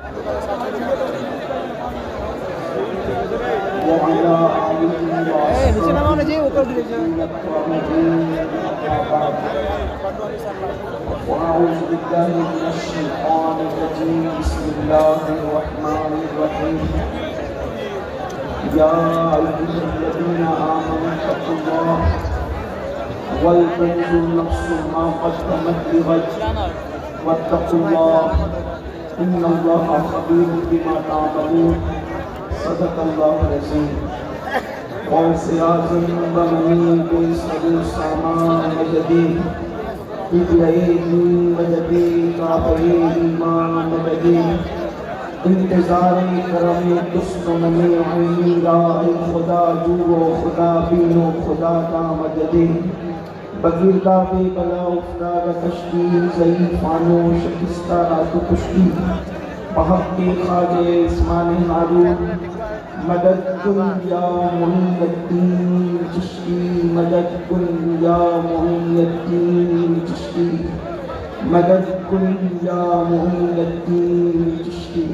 وعلى آله وأعوذ بالله من الشيطان الرجيم بسم الله الرحمن الرحيم يا أيها الذين آمنوا اتقوا الله ولتنظر نفس ما قدمت لغد واتقوا الله إن الله خبير بما تعملون صدق الله العظيم وسيازم بمني بسلو سامان مجدين بلعيدي مجدي كابعي إمام مجدين انتظاری کرم دشمنی عینی راہ خدا جو خدا بینو خدا کا مجدی بگیردہ بے بلا افتاد تشکیل ضعیفانو شکستہ رات کشتی بحق کے خواجہ اسمان ہارون مدد کن یا معین الدین چشتی مدد کن یا معین الدین چشتی مدد کن یا معین الدین چشتی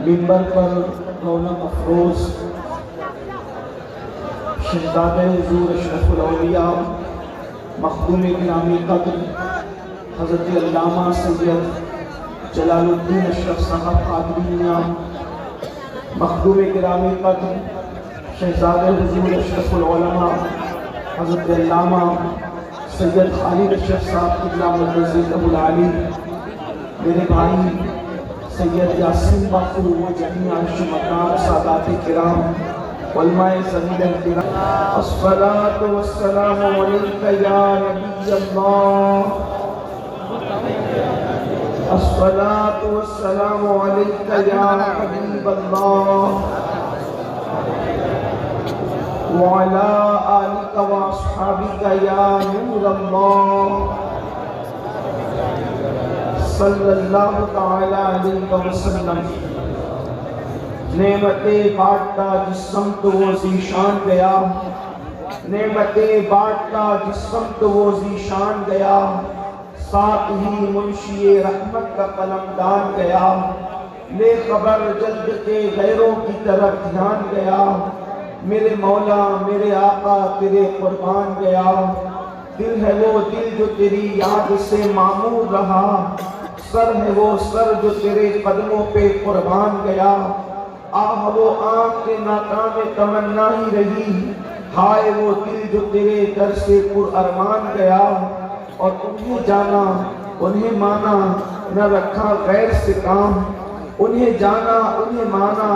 منبر پر رونق افروز شہزاد حضور اشرف الاولیاء مخدوم گرامی قدر حضرت علامہ سید جلال الدین اشرف صاحب قادری میاں مخدوم گرامی قدر شہزاد حضور اشرف العلماء حضرت علامہ سید خالد اشرف صاحب قبلہ مرکزی ابو العالی میرے بھائی سید یاسین باقو و جميع شمکان سادات کرام علماء زمین الکرام الصلاة والسلام علیکہ یا نبی اللہ الصلاة والسلام علیکہ یا حبیب اللہ وعلى آلك وأصحابك يا نور الله صلی اللہ تعالی علیہ وسلم نعمتیں بانٹتا جس سمت وہ ذیشان گیا نعمتیں بانٹتا جس سمت وہ ذیشان گیا ساتھ ہی منشی رحمت کا قلم دان گیا لے خبر جلد کے غیروں کی طرف دھیان گیا میرے مولا میرے آقا تیرے قربان گیا دل ہے وہ دل جو تیری یاد سے معمور رہا سر ہے وہ سر جو تیرے قدموں پہ قربان گیا آہ وہ آنکھ کے ناکام تمنا ہی رہی ہائے وہ دل جو تیرے در سے پر ارمان گیا اور انہیں جانا انہیں مانا نہ رکھا غیر سے کام انہیں جانا انہیں مانا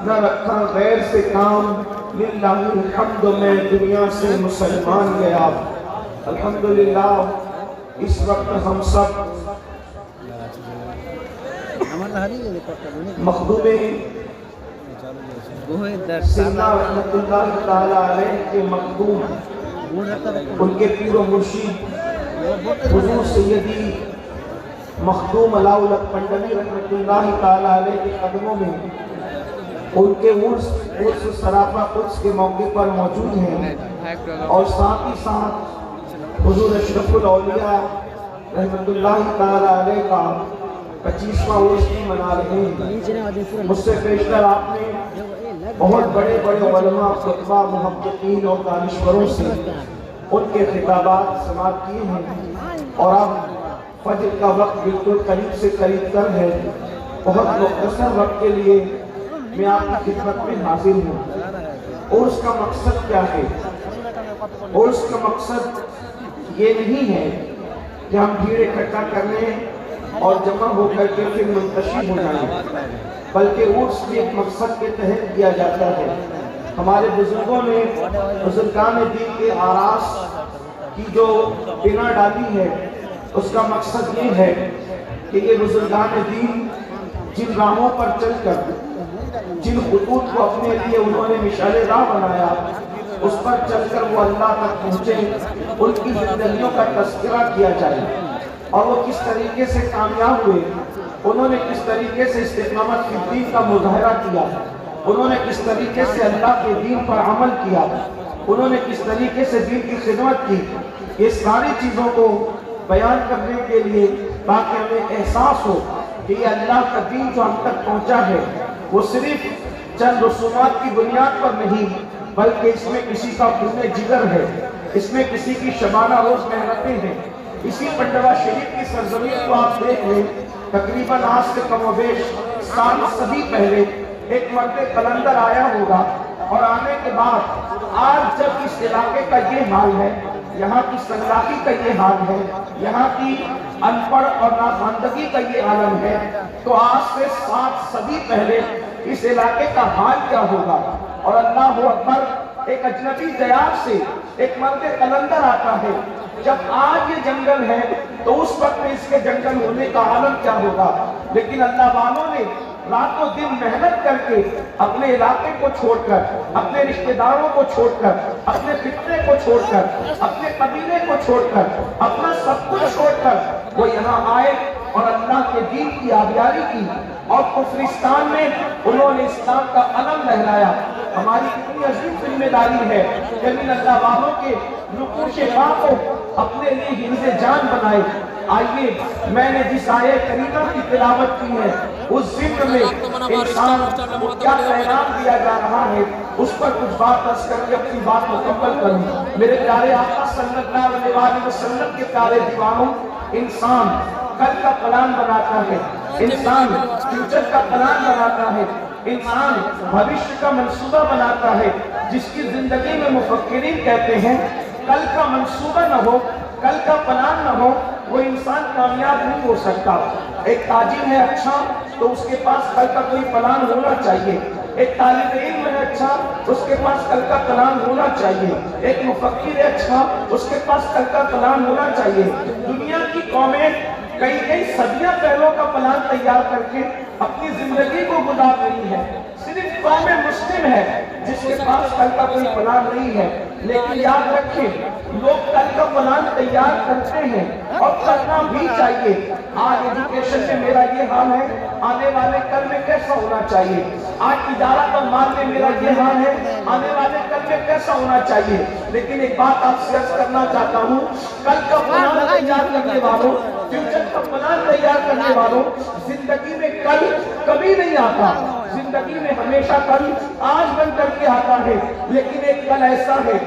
نہ رکھا غیر سے کام للہ الحمد میں دنیا سے مسلمان گیا الحمدللہ اس وقت ہم سب مخدوم سیدنا رحمت اللہ تعالی علیہ کے مخدوم ان کے پیر و مرشد حضور سیدی مخدوم علاؤلک پنڈوی رحمت اللہ تعالی علیہ کے قدموں میں ان کے عرس سراپا قدس کے موقع پر موجود ہیں اور ساتھ ہی ساتھ حضور اشرف الاولیاء رحمت اللہ تعالی علیہ کا 25واں عرس بھی منا رہے ہیں مجھ سے پیشتر آپ نے بہت بڑے بڑے علماء خطبہ محققین اور دانشوروں سے ان کے خطابات سماعت کیے ہیں اور اب فجر کا وقت بالکل قریب سے قریب تر ہے بہت مختصر وقت کے لیے میں آپ کی خدمت میں حاضر ہوں عرس کا مقصد کیا ہے عرس کا مقصد یہ نہیں ہے کہ ہم بھیڑ اکٹھا کر لیں اور جمع ہو کر کے پھر منتشر ہو جائیں بلکہ عرس بھی ایک مقصد کے تحت کیا جاتا ہے ہمارے بزرگوں نے بزرگان دین کے آراس کی جو بنا ڈالی ہے اس کا مقصد یہ ہے کہ یہ بزرگان دین جن راہوں پر چل کر جن خطوط کو اپنے لیے انہوں نے مشعل راہ بنایا اس پر چل کر وہ اللہ تک پہنچے ان کی زندگیوں کا تذکرہ کیا جائے اور وہ کس طریقے سے کامیاب ہوئے انہوں نے کس طریقے سے استقامت کی دین کا مظاہرہ کیا انہوں نے کس طریقے سے اللہ کے دین پر عمل کیا انہوں نے کس طریقے سے دین کی خدمت کی یہ ساری چیزوں کو بیان کرنے کے لیے تاکہ ہمیں احساس ہو کہ یہ اللہ کا دین جو ہم تک پہنچا ہے وہ صرف چند رسومات کی بنیاد پر نہیں، بلکہ اس میں کسی کا خون جگر ہے، اس میں کسی کی شبانہ روز محنتیں ہیں۔ اسی پنڈوا شریف کی سرزمین کو آپ دیکھ لیں، تقریباً آج سے کم و بیش 7 صدی پہلے ایک مرد قلندر آیا ہوگا، اور آنے کے بعد آج جب اس علاقے کا یہ حال ہے، یہاں کی سنگلاخی کا یہ حال ہے، یہاں کی ان پڑھ اور ناخواندگی کا یہ عالم ہے، تو آج سے 7 صدی پہلے اس علاقے کا حال کیا ہوگا؟ اور اللہ اکبر، ایک اجنبی دیار سے ایک مرد قلندر آتا ہے۔ جب آج یہ جنگل ہے تو اس وقت میں اس کے جنگل ہونے کا عالم کیا ہوگا؟ لیکن اللہ والوں نے رات و دن محنت کر کے اپنے علاقے کو چھوڑ کر، اپنے رشتہ داروں کو چھوڑ کر، اپنے فطرے کو چھوڑ کر، اپنے قبیلے کو چھوڑ کر، اپنا سب کچھ چھوڑ کر وہ یہاں آئے اور اللہ کے دین کی آبیاری کی، اور کفرستان میں انہوں نے اسلام کا علم لہرایا۔ ہماری کتنی عظیم ذمہ داری ہے کہ ان اللہ والوں کے نقوش پا کو اپنے لیے حفظ جان بنائے۔ آئیے، میں نے جس آیہ کریمہ کی تلاوت کی ہے اس ذکر میں انسان کو کیا پیغام دیا جا رہا ہے اس پر کچھ بات عرض کر کے اپنی بات مکمل کروں۔ میرے پیارے آقا صلی اللہ علیہ وسلم کے پیارے دیوانوں، انسان کل کا پلان بناتا ہے، انسان فیوچر کا پلان بناتا ہے، انسان بھوشیہ کا منصوبہ بناتا ہے، جس کی زندگی میں مفکرین کہتے ہیں کل کا منصوبہ نہ ہو، کل کا پلان نہ ہو، وہ انسان کامیاب نہیں ہو سکتا۔ ایک تاجر ہے اچھا تو اس کے پاس کل کا کوئی پلان ہونا چاہیے، ایک طالب علم ہے اچھا اس کے پاس کل کا پلان ہونا چاہیے، ایک مفکر ہے اچھا اس کے پاس کل کا پلان ہونا چاہیے۔ دنیا کی قومیں کئی صدیاں پہلوں کا پلان تیار کر کے اپنی زندگی کو گزار رہی ہے، صرف قوم مسلم ہے جس کے پاس کل کا کوئی پلان نہیں ہے۔ لیکن یاد رکھیں، لوگ کل کا پلان تیار کرتے ہیں اور کرنا بھی چاہیے۔ آج ایجوکیشن میں میرا یہ حال ہے، آنے والے کل میں کیسا ہونا چاہیے۔ آج تجارت اور مال میں میرا یہ حال ہے، آنے والے کل میں کیسا ہونا چاہیے۔ لیکن ایک بات آپ سے عرض کرنا چاہتا ہوں، کل کا پلان تیار کرنے والوں، فیوچر کا پلان تیار کرنے والوں، زندگی میں کل کبھی نہیں آتا، زندگی میں ہمیشہ کل آج بن کر کے آتا ہے۔ لیکن ایک کل ایسا ہے،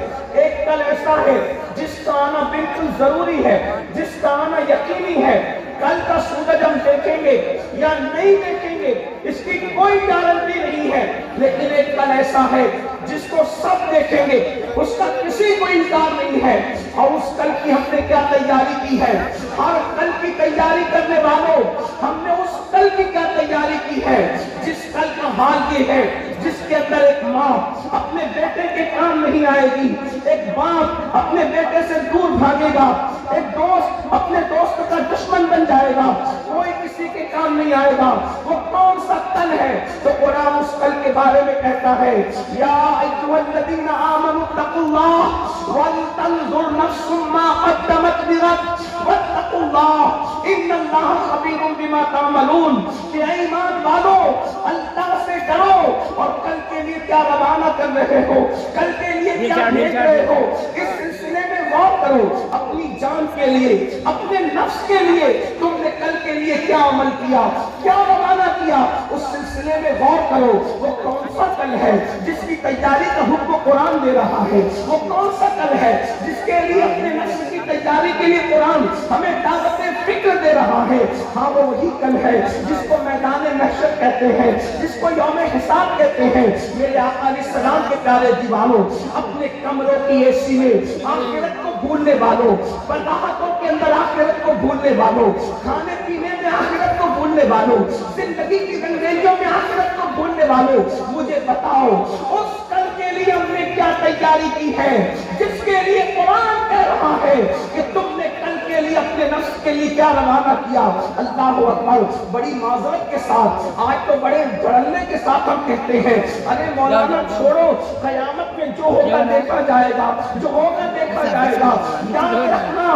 ایک کل ایسا ہے جس کا آنا بالکل ضروری ہے، جس کا آنا یقینی ہے۔ کل کا سورج ہم دیکھیں گے یا نہیں دیکھیں گے اس کی کوئی گارنٹی نہیں ہے، لیکن ایک کل ایسا ہے جس کو سب دیکھیں گے، اس کا کسی کو انکار نہیں ہے۔ اور اس کل کی ہم نے کیا تیاری کی ہے؟ اور کل کی تیاری کرنے والوں، ہم نے اس کل کی کیا تیاری کی ہے جس کل کا حال یہ ہے جس کے اندر ایک ماں اپنے بیٹے کے کام نہیں آئے گی، ایک باپ اپنے بیٹے سے دور بھاگے گا، ایک دوست اپنے دوست کا دشمن بن جائے گا، کوئی کسی کے کام نہیں آئے گا۔ وہ کون سا کل ہے؟ تو قرآن اس کل کے بارے میں کہتا ہے، یا ایھا الذین آمنوا اتقوا اللہ ولتنظر نفس ما قدمت لغد واتقوا اللہ ان اللہ خبیر بما تعملون۔ کہ اے ایمان والو، اللہ سے ڈرو اور کل کے لیے کیا روانہ کر رہے ہو، کل کے لیے کیا بھیج رہے ہو، اس سلسلے میں غور کرو۔ اپنی جان کے لیے، اپنے نفس کے لیے تم نے کل کے لیے کیا عمل کیا، کیا روانہ کیا، اس سلسلے میں غور کرو۔ وہ کون سا کل ہے جس کی تیاری کا حکم قرآن دے رہا ہے؟ وہ کون سا کل ہے جس کے لیے اپنے نفس کی تیاری کے لیے قرآن ہمیں دعوت فکر دے رہا ہے؟ ہاں، وہ وہی کل ہے جس کو میدان محشر کہتے ہیں، جس کو یوم حساب کہتے ہیں۔ میرے آقا علیہ السلام کے پیارے دیوانوں، اپنے کمروں کی اے سی میں آخرت کو بھولنے والوں، برداحتوں کے اندر آخرت کو بھولنے والوں، کھانے پینے میں آخرت کو بھولنے والوں، زندگی کی رنگریلیوں میں آخرت کو بھولنے والوں، مجھے بتاؤ اس کل کے لیے ہم نے کیا تیاری کی ہے جس کے لیے قرآن کہہ رہا ہے کہ تم نے کل کے لیے اپنے نفس کے لیے کیا روانہ کیا؟ اللہ اکبر۔ بڑی معذرت کے ساتھ، آج تو بڑے جھڑنے کے ساتھ ہم کہتے ہیں، ارے مولانا چھوڑو، قیامت میں جو ہوگا دیکھا جائے گا، جو ہوگا دیکھا جائے گا۔ یاد رکھنا،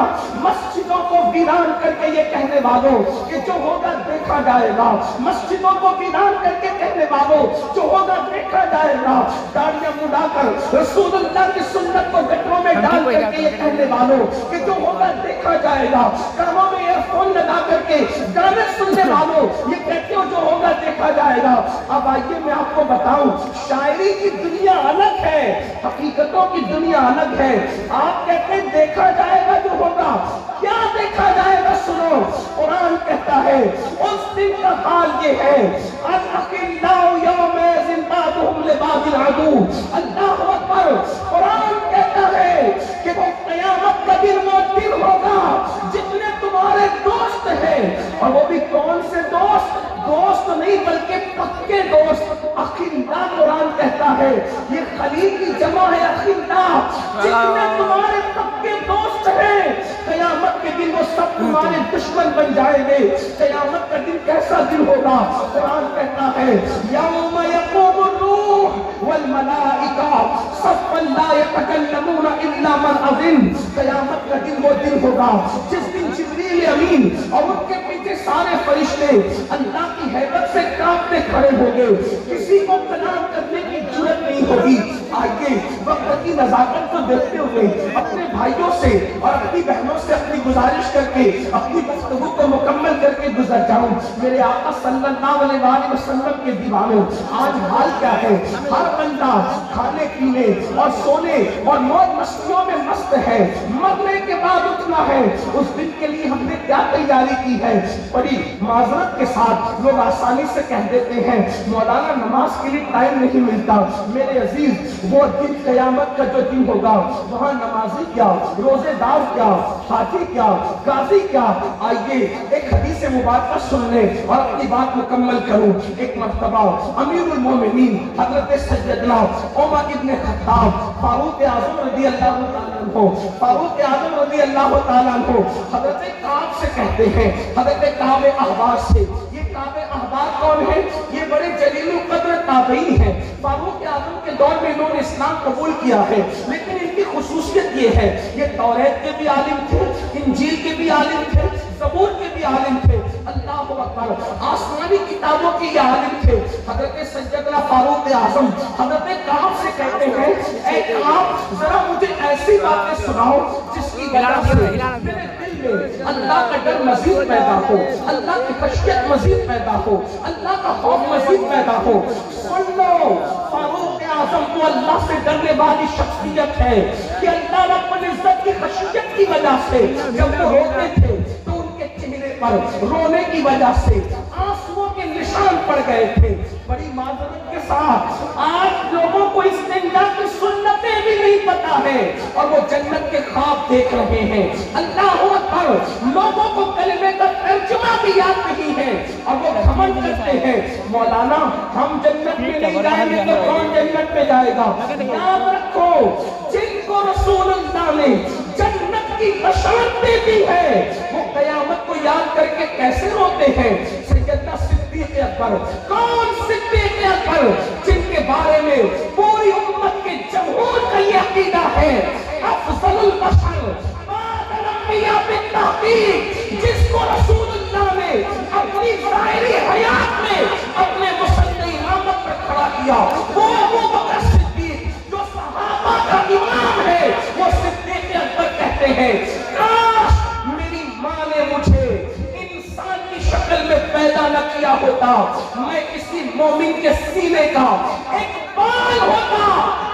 مسجدوں کو ویران کر کے یہ کہنے والوں کہ جو ہوگا دیکھا جائے گا، مسجدوں کو ویران کر کے کہنے والوں جو ہوگا دیکھا جائے گا، داڑیاں مڈا کر رسول اللہ کی سنت کو گٹروں میں ڈال کر کے یہ کہنے والوں کہ جو ہوگا دیکھا جائے گا، کانوں میں ایئر فون لگا کر کے گانے سننے والوں یہ کہتے ہو جو ہوگا دیکھا جائے گا۔ اب آئیے میں آپ کو بتاؤں، شاعری کی دنیا الگ ہے، حقیقتوں کی دنیا الگ ہے۔ آپ کہتے ہیں دیکھا جائے گا جو ہوگا، کیا دیکھا جائے گا؟ سنو، قرآن کہتا ہے اس دن کا حال یہ ہے، الأخلاء يومئذ بعضهم لبعض عدو۔ اللہ اکبر، قرآن کہتا ہے کہ وہ قیامت کا دن وہ دن ہوگا جتنے تمہارے دوست ہیں، اور وہ بھی کون سے دوست؟ دوست نہیں بلکہ پکے دوست۔ اخلاء قرآن کہتا ہے یہ خلیل کی جمع ہے، اخلاء، جتنے تمہارے پکے دوست ہیں قیامت کے دن وہ سب تمہارے دشمن بن جائیں گے۔ قیامت کا دن کیسا دن ہوگا؟ قرآن کہتا ہے یوم یقوم الروح والملائکہ صفا لا یتکلمون الا من اذن۔ قیامت کا دن وہ دن ہوگا جس دن جبریل امین اور ان کے پیچھے سارے فرشتے اللہ کی ہیبت سے کانپتے کھڑے ہوں گے، کسی کو کلام کرنے کی جرات نہیں ہوگی۔ آئیے وقت کی نزاکت کو دیکھتے ہوئے اپنے بھائیوں سے اور اپنی بہنوں سے اپنی گزارش کر کے اپنی گفتگو کو مکمل کر کے گزر جاؤں۔ میرے آقا صلی اللہ علیہ وسلم کے دیوانوں، آج حال کیا ہے؟ ہر بندہ کھانے پینے اور سونے اور موج مستیوں میں مست ہے، مرنے کے بعد اٹھنا ہے۔ اس دن کے لیے ہم نے کیا تیاری کی ہے؟ بڑی معذرت کے ساتھ لوگ آسانی سے کہہ دیتے ہیں مولانا نماز کے لیے ٹائم نہیں ملتا۔ میرے عزیز، وہ دن قیامت کا جو دن ہوگا وہاں نمازی کیا، روزے دار کیا، حاجی کیا، غازی کیا؟ آئیے ایک حدیث مبارکہ سن لیں اور اپنی بات مکمل کروں۔ ایک مرتبہ امیر المومنین حضرت سیدنا عمر ابن خطاب فاروق اعظم رضی اللہ تعالیٰ عنہ، فاروق اعظم رضی اللہ تعالیٰ عنہ حضرت کعب سے کہتے ہیں، حضرت کعب احبار سے۔ یہ کعب احبار کون ہے؟ یہ بڑے جلیل القدر تابعین ہیں۔ فاروق اعظم کے دور میں انہوں نے اسلام قبول کیا ہے، لیکن ان کی خصوصیت یہ ہے یہ توریت کے بھی عالم تھے، انجیل کے بھی عالم تھے، زبور کے بھی عالم تھے، اللہ اکبر، آسمانی کتابوں کے یہ عالم تھے۔ حضرت سیدنا فاروق اعظم حضرت کعب سے کہتے ہیں اے کعب ذرا مجھے ایسی باتیں سناؤ جس کی وجہ سے میرے دل میں اللہ کا ڈر مزید پیدا ہو، اللہ کی خشیت مزید پیدا ہو، اللہ کا خوف مزید پیدا ہو۔ سن لو، فاروق اعظم تو اللہ سے ڈرنے والی شخصیت ہے کہ اللہ رب العزت کی خشیت کی وجہ سے جب وہ روتے تھے تو ان کے چہرے پر رونے کی وجہ سے آنسوؤں کے نشان پڑ گئے تھے۔ بڑی معذرت کے ساتھ آج لوگوں کو استنجا کی سنتیں بھی نہیں پتا ہے اور وہ جنت کے خواب دیکھ رہے ہیں۔ اللہ اکبر، لوگوں کو کلمے کا ترجمہ بھی یاد نہیں ہے اور وہ گھمنڈ کرتے ہیں مولانا ہم جنت میں نہیں جائیں گے تو کون جنت میں جائے گا؟ یاد رکھو، جن کو رسول اللہ نے جنت کی بشارت دے دی ہے وہ قیامت کو یاد کر کے کیسے روتے ہیں؟ سیدنا صدیق اکبر، کون صدیق اکبر جن کے بارے میں پوری امت کے جمہور کا یہ عقیدہ ہے افضل البشر بعد الانبیاء بالتحقیق، جس کو رسول اللہ نے اپنی ظاہری حیات میں اپنے مسلح امامت پر کھڑا کیا، وہ ابو بکر صدیق جو صحابہ کا امام ہے، وہ صدیق اکبر کہتے ہیں کاش میری ماں نے مجھے انسان کی شکل میں پیدا نہ کیا ہوتا، میں کسی مومن کے سینے کا ایک بال ہوتا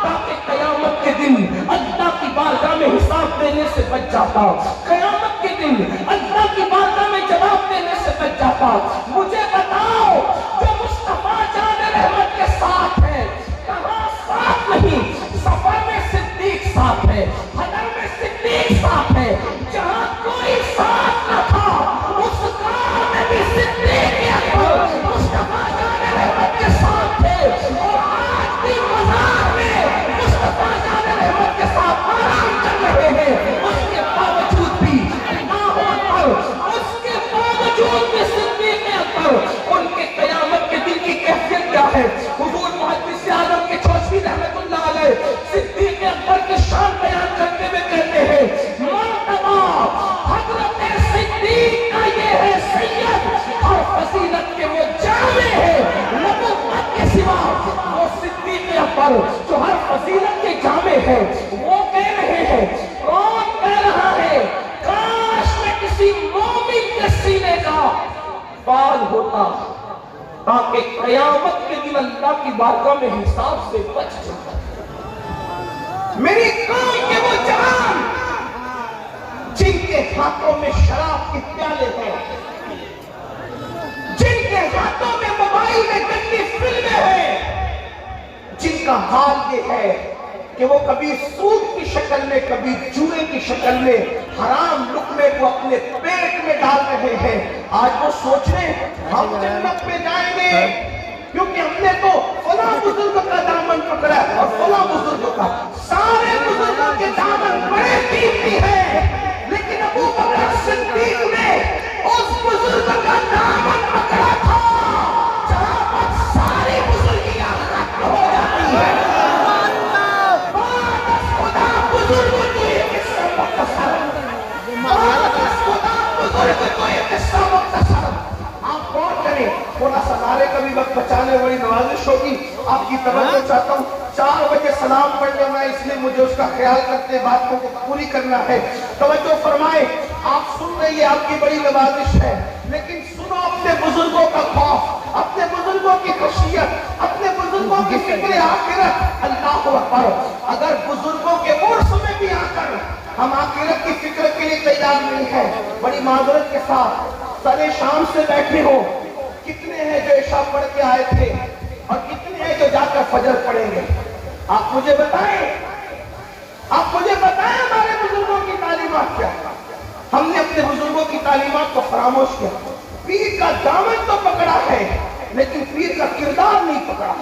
تاکہ قیامت کے دن اللہ کی بارگاہ میں حساب دینے سے بچ جاتا، قیامت کے دن اللہ کی بارگاہ میں جواب دینے سے بچ جاتا۔ مجھے بتاؤ جو مصطفیٰ جان رحمت کے ساتھ ہے کہاں ساتھ نہیں؟ سفر میں صدیق ساتھ ہے، حضر میں صدیق ساتھ ہے، جہاں کوئی ساتھ نہ تھا اس کار میں بھی صدیق اکبر مصطفیٰ جان رحمت کے ساتھ تھے، اور آج بھی مزار میں مصطفیٰ جان رحمت کے ساتھ آرام کر رہے ہیں۔ اس کے باوجود بھی اللہ اکبر، اس کے باوجود بھی صدیق اکبر، ان کے قیامت کے دن کی کیفیت کیا ہے؟ حضور محدث اعظم کے چوشوی رحمت اللہ علیہ صدیق اکبر کے شان بیان کرتے ہوئے کہتے ہیں مرتبہ حضرت صدیق کا یہ ہے سید اور فضیلت کے وہ جامع ہے، نبوت کے سوا وہ صدیق اکبر جو ہر فضیلت کے جامع ہے۔ وہ کہہ رہے ہیں، کون کہہ رہا ہے کاش میں کسی کہ قیامت کے دن اللہ کی بارگاہ میں حساب سے بچ جائے۔ میری قوم کے وہ جوان جن کے ہاتھوں میں شراب کے پیالے ہیں، جن کے ہاتھوں میں موبائل میں گندی فلمیں ہیں، جن کا حال یہ ہے کہ وہ کبھی سود کی شکل میں، کبھی جوئے کی شکل میں حرام لقمے کو اپنے پیٹ میں ڈال رہے ہیں، آج وہ سوچ رہے ہیں ہم جنت میں جائیں گے کیونکہ ہم نے تو فلاں بزرگ کا دامن پکڑا ہے اور فلاں بزرگ کا۔ سارے بزرگوں کے دامن بڑے قیمتی ہیں، لیکن ابو بکر صدیق نے اس بزرگ کا دامن پکڑا تھا جہاں پر ساری بزرگیاں ختم ہو جاتی ہیں۔ آپ غور کریں، تھوڑا سا نعرے کا بھی وقت بچانے والی نوازش ہوگی، آپ کی توجہ چاہتا ہوں۔ 4 بجے سلام پڑھ لینا ہے، اس لیے مجھے اس کا خیال کرتے باتوں کو پوری کرنا ہے۔ توجہ فرمائیں، آپ سن رہے ہیں، آپ کی بڑی نوازش ہے، لیکن سنو اپنے بزرگوں کا خوف، اپنے بزرگوں کی خشیت، اپنے بزرگوں کی فکر آخرت۔ اللہ اکبر، اگر بزرگوں کے عرص میں بھی آ کر ہم آخرت کی فکر کے لیے تیار نہیں ہیں، بڑی معذرت کے ساتھ سر شام سے بیٹھے ہو، کتنے ہیں جو عشاء پڑھ کے آئے تھے اور کتنے ہیں جو جا کر فجر پڑھیں گے؟ آپ مجھے بتائیں، آپ مجھے بتائیں ہمارے بزرگوں کی تعلیمات کیا؟ ہم نے اپنے بزرگوں کی تعلیمات کو فراموش کیا۔ پیر کا دامن تو پکڑا ہے لیکن پیر کا کردار نہیں پکڑا۔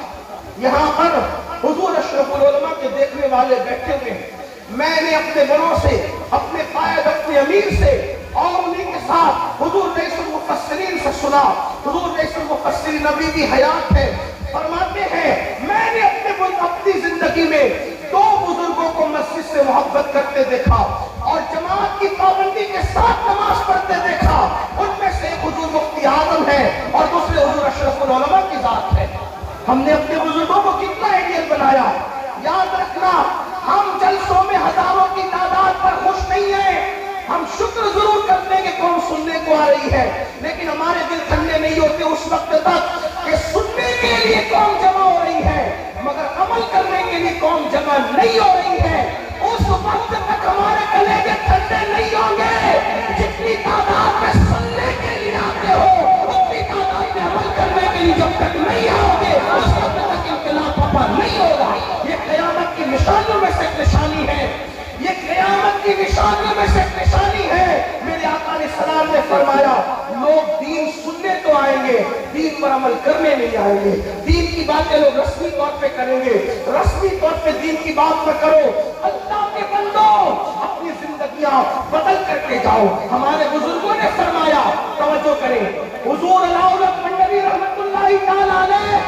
یہاں پر حضور اشرف العلماء کے دیکھنے والے بیٹھے ہوئے ہیں، میں نے اپنے بڑوں سے، اپنے قائد، اپنے امیر سے اور انہیں کے ساتھ حضور رئیس المفسرین سے سنا۔ حضور رئیس المفسرین نبی کی حیات ہے، فرماتے ہیں میں نے اپنی زندگی میں 2 بزرگوں کو مسجد سے محبت کرتے دیکھا اور جماعت کی پابندی کے ساتھ نماز پڑھتے دیکھا۔ ان میں سے ایک حضور مفتی اعظم ہے اور دوسرے حضور اشرف العلماء کی ذات ہے۔ ہم نے اپنے بزرگوں کو کتنا ایڈیل بنایا۔ یاد رکھنا، ہم جلسوں میں ہزاروں کی تعداد پر خوش نہیں ہیں، ہم شکر ضرور کرتے ہیں کہ قوم سننے کو آ رہی ہے، لیکن ہمارے دل ٹھنڈے نہیں ہوتے اس وقت تک کہ سننے کے لیے قوم جمع ہو رہی ہے مگر عمل کرنے کے لیے قوم جمع نہیں ہو رہی ہے۔ اس وقت تک ہمارے کلیجے ٹھنڈے نہیں ہوں گے جتنی تعداد میں سننے کے لیے آتے ہو، اتنی تعداد میں عمل کرنے کے لیے جب تک نہیں آؤ گے اس وقت تک انقلاب پپا نہیں ہوگا۔ یہ قیامت کی نشانیوں میں سے ایک نشانی ہے، یہ قیامت کی نشانیوں میں سے ایک نشانی ہے۔ میرے آقا علیہ السلام نے فرمایا لوگ دین سننے تو آئیں گے، دین پر عمل کرنے نہیں آئیں گے۔ دین کی باتیں لوگ رسمی طور پہ کریں گے، رسمی طور پہ دین کی بات نہ کرو۔ اللہ کے بندو اپنی زندگیاں بدل کر کے جاؤ۔ ہمارے بزرگوں نے فرمایا، توجہ کریں، حضور علاؤلت منڈوی رحمت اللہ تعالیٰ علیہ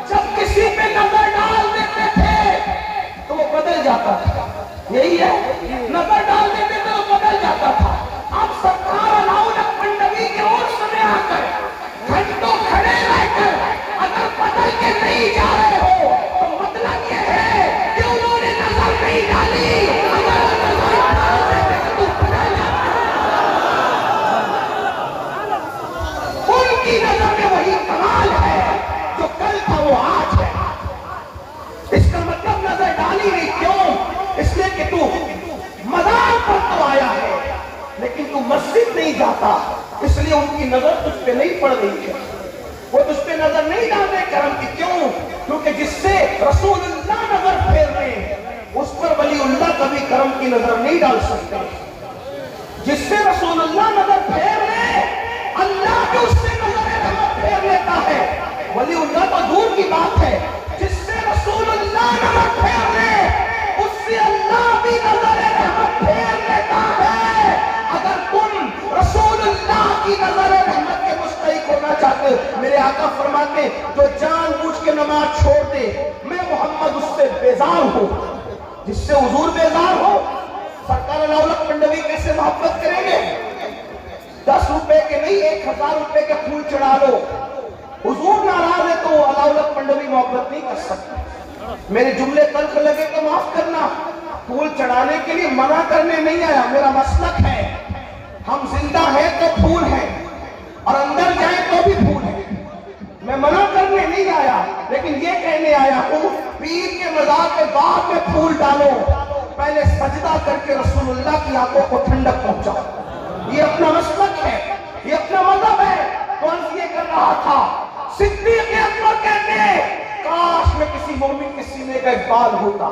جب کسی پہ نظر ڈال دیتے تھے تو وہ بدل جاتا تھا۔ یہی ہے، نظر ڈال دیتے تھے وہ بدل جاتا تھا۔ اب سرکار علاؤلت منڈوی کے عرص میں آ کر گھنٹوں کھڑے رہ کر اگر بدل کے نہیں جا رہے ہو تو مطلب یہ ہے کہ انہوں نے نظر نہیں ڈالی۔ اگر نظر ڈال دیتے تو بدل جاتا۔ ان کی نظر میں وہی کمال ہے جو کل تھا وہ آج ہے۔ اس کا مطلب نظر ڈالی نہیں، کیوں؟ اس لیے کہ تو مزار پر تو آیا ہے لیکن تو مسجد نہیں جاتا، اس لیے ان کی نظر تجھ پہ نہیں پڑ رہی ہے، وہ تجھ پہ نظر نہیں ڈال رہے کرم کی۔ کیوں؟ کیونکہ جس سے رسول اللہ نظر پھیر رہے ہیں اس پر ولی اللہ کبھی کرم کی نظر نہیں ڈال سکتے۔ جس سے رسول اللہ نظر پھیر رہے ہیں اللہ بھی اس سے نظر رحمت پھیر لیتا ہے، ولی اللہ تو دور کی بات ہے۔ جس سے رسول اللہ نظر پھیر رہے ہیں اس سے اللہ بھی نظر رحمت پھیر لیتا ہے۔ اگر تم رسول اللہ کی نظر رحمت کے مستحق ہونا چاہتے، میرے آقا فرماتے جو جان بوجھ کے نماز چھوڑ دے میں محمد اس سے بیزار ہوں۔ جس سے حضور بیزار ہو سرکار علاؤلت منڈوی کیسے محبت کریں گے؟ 10 روپے کے نہیں 1000 روپے کے پھول چڑھا لو، حضور ناراض ہے تو علاؤلت منڈوی محبت نہیں کر سکتا۔ میرے جملے تلخ لگے تو معاف کرنا، پھول چڑھانے کے لیے منع کرنے نہیں آیا، میرا مسلک ہے ہم زندہ ہیں تو پھول ہیں اور اندر جائیں تو بھی پھول ہیں۔ میں میں منع کرنے نہیں آیا، لیکن یہ کہنے آیا ہوں پیر کے مزار کے بعد میں پھول ڈالو، پہلے سجدہ کر کے رسول اللہ کی آنکھوں کو ٹھنڈک پہنچاؤ۔ یہ اپنا مسلک ہے، یہ اپنا مذہب ہے۔ کون سی یہ کر رہا تھا؟ صدیق اکبر کہتے ہیں کاش میں کسی مومن کے سینے کا اقبال ہوتا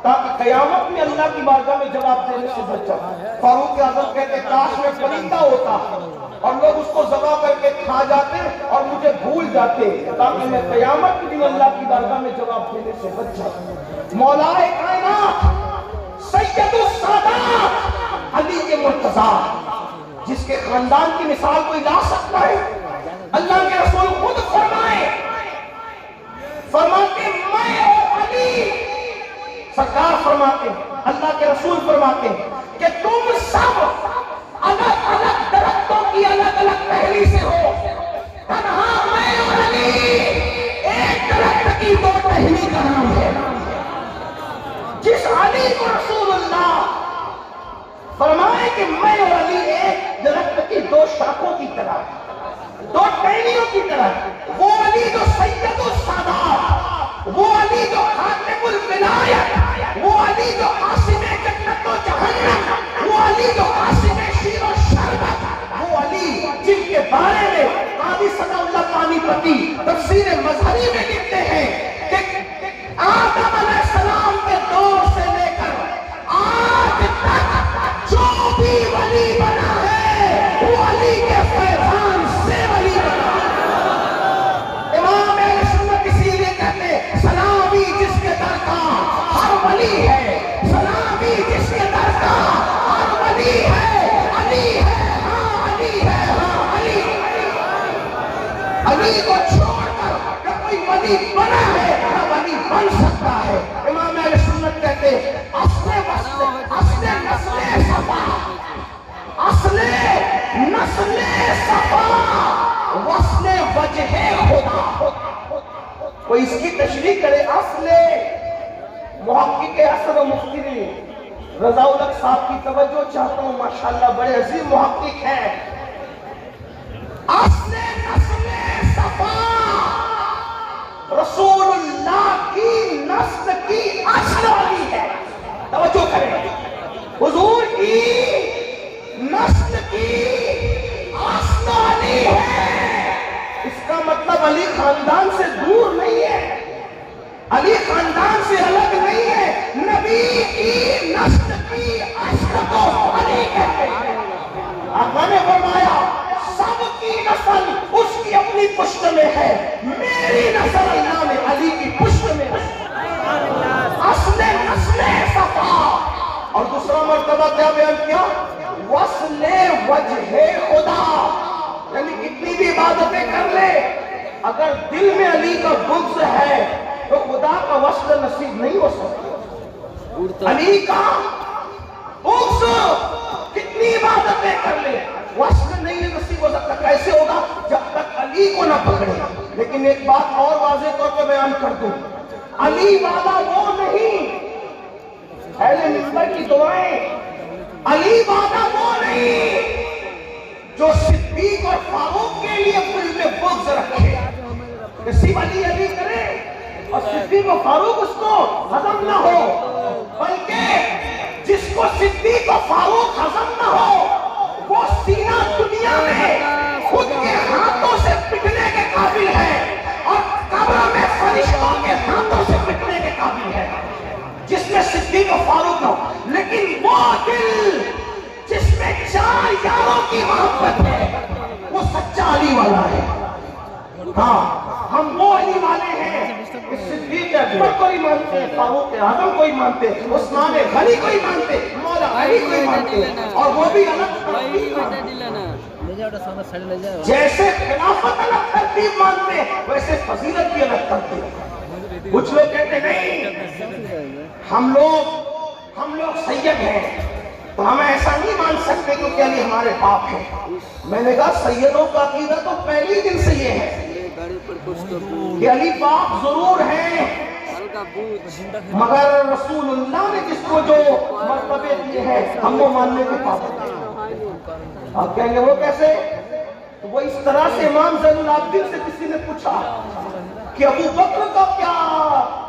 تاکہ قیامت میں اللہ کی بارگاہ میں جواب دینے سے بچ جاؤں۔ فاروق اعظم کہتے ہیں کاش میں پرندہ ہوتا اور لوگ اس کو ذبح کر کے کھا جاتے اور مجھے بھول جاتے تاکہ میں قیامت کے دن اللہ کی بارگاہ میں جواب دینے سے بچ جاؤں۔ مولا کائنات سید السادات علی کے مرتضیٰ، جس کے خاندان کی مثال کوئی لا سکتا ہے؟ اللہ کے رسول خود فرماتے میں اور علی، سرکار فرماتے ہیں، اللہ کے رسول فرماتے ہیں کہ تم سب الگ الگ درختوں کی الگ الگ پہلی سے ہو، تنہا میں اور علی ایک درخت کی دو ٹہنی کا نام ہے۔ جس علی کو رسول اللہ فرمائے کہ میں اور علی ایک درخت کی دو شاخوں کی طرح، دو ٹہنیوں کی طرح، وہ علی جو سید السادات، وہ علی جو خاتم الولایت، وہ علی جو قاسم جنت و جہنم، وہ علی جو قاسم شیر و شربت، وہ علی جن کے بارے میں قاضی ثنا اللہ پانی پتی تفسیر مظہری میں لکھتے ہیں کہ آدم علیہ السلام کے دور سے لے کر آج تک جو بھی ولی بنا ہے وہ علی کے فیضان سے ولی بنا ہے۔ امام اہل سنت اسی لیے کہتے ہیں سلامی جس کے در کا ہر ولی ہے، سلامی جس کے در کا ہر ولی ہے، علی ہے ہاں علی ہے ہاں علی۔ علی کو چھوڑ کر نہ کوئی ولی بنا ہے نہ ولی بن سکتا ہے۔ امام اہل سنت کہتے ہیں اصل نسل صفا، اصل نسل صفا وصل وجہ خدا۔ کوئی اس کی تشریح کرے؟ اصل محقق اصل و مفتی رضا الحق صاحب کی توجہ چاہتا ہوں، ماشاءاللہ بڑے عظیم محقق ہیں۔ اصل نسل صفا رسول اللہ کی نسل کی اصل والی ہے۔ توجہ کریں، حضور کی نسل کی اصل والی ہے۔ اس کا مطلب علی خاندان سے دور نہیں ہے، علی خاندان سے الگ نہیں ہے، نبی کی نسل کی اصل کو علی کہتے ہیں۔ آقا نے فرمایا سب کی نسل اس کی اپنی پشت میں ہے، میری نسل اللہ میں علی کی پشت میں ہے۔ اصل نسل صفا۔ اور دوسرا مرتبہ کیا بیان کیا؟ وصل وجہ خدا، یعنی کتنی بھی عبادتیں کر لے اگر دل میں علی کا بغض ہے تو خدا کا وصل نصیب نہیں ہو سکتا۔ علی کا بغض کتنی عبادتیں کر لے وصل نہیں نصیب ہو سکتا۔ کیسے ہوگا؟ جب تک علی کو نہ پکڑے۔ لیکن ایک بات اور واضح طور پہ بیان کر دوں، علی والا وہ نہیں، اہل منبر کی دعائیں، علی والا وہ نہیں جو صدیق اور فاروق کے لیے دل میں بغض رکھے، صرف علی علی کرے اور صدیق و فاروق اس کو ہضم نہ ہو، بلکہ جس کو صدیق و فاروق ہضم نہ ہو وہ سینہ دنیا میں خود کے ہاتھوں سے پٹنے کے قابل ہے اور قبر میں فرشتوں کے ہاتھوں سے پٹنے کے قابل ہے، جس میں صدیق و فاروق نہ ہو۔ لیکن وہ دل جس میں چار یاروں کی محبت ہے وہ سچا علی والا ہے۔ ہاں ہم وہ علی والے ہیں کہ صدیق اکبر کو ہی مانتے ہیں، فاروق اعظم کو ہی مانتے ہیں، عثمان غنی کو ہی مانتے ہیں، مولا علی کو ہی مانتے ہیں، اور وہ بھی الگ ترتیب جیسے خلافت الگ ترتیب مانتے ہیں ویسے فضیلت بھی الگ ترتیب۔ کچھ لوگ کہتے نہیں ہم لوگ سید ہیں تو ہم ایسا نہیں مان سکتے کیونکہ علی ہمارے باپ ہیں۔ میں نے کہا سیدوں کا عقیدہ تو پہلی دن سے یہ ہے کہ علی باپ ضرور ہیں، مگر رسول اللہ نے جس کو جو مرتبے دیے ہیں ہم وہ ماننے کے پابند ہیں۔ آپ کہیں گے وہ کیسے؟ تو وہ اس طرح سے امام زین العابدین سے کسی نے پوچھا کہ ابو بکر کا کیا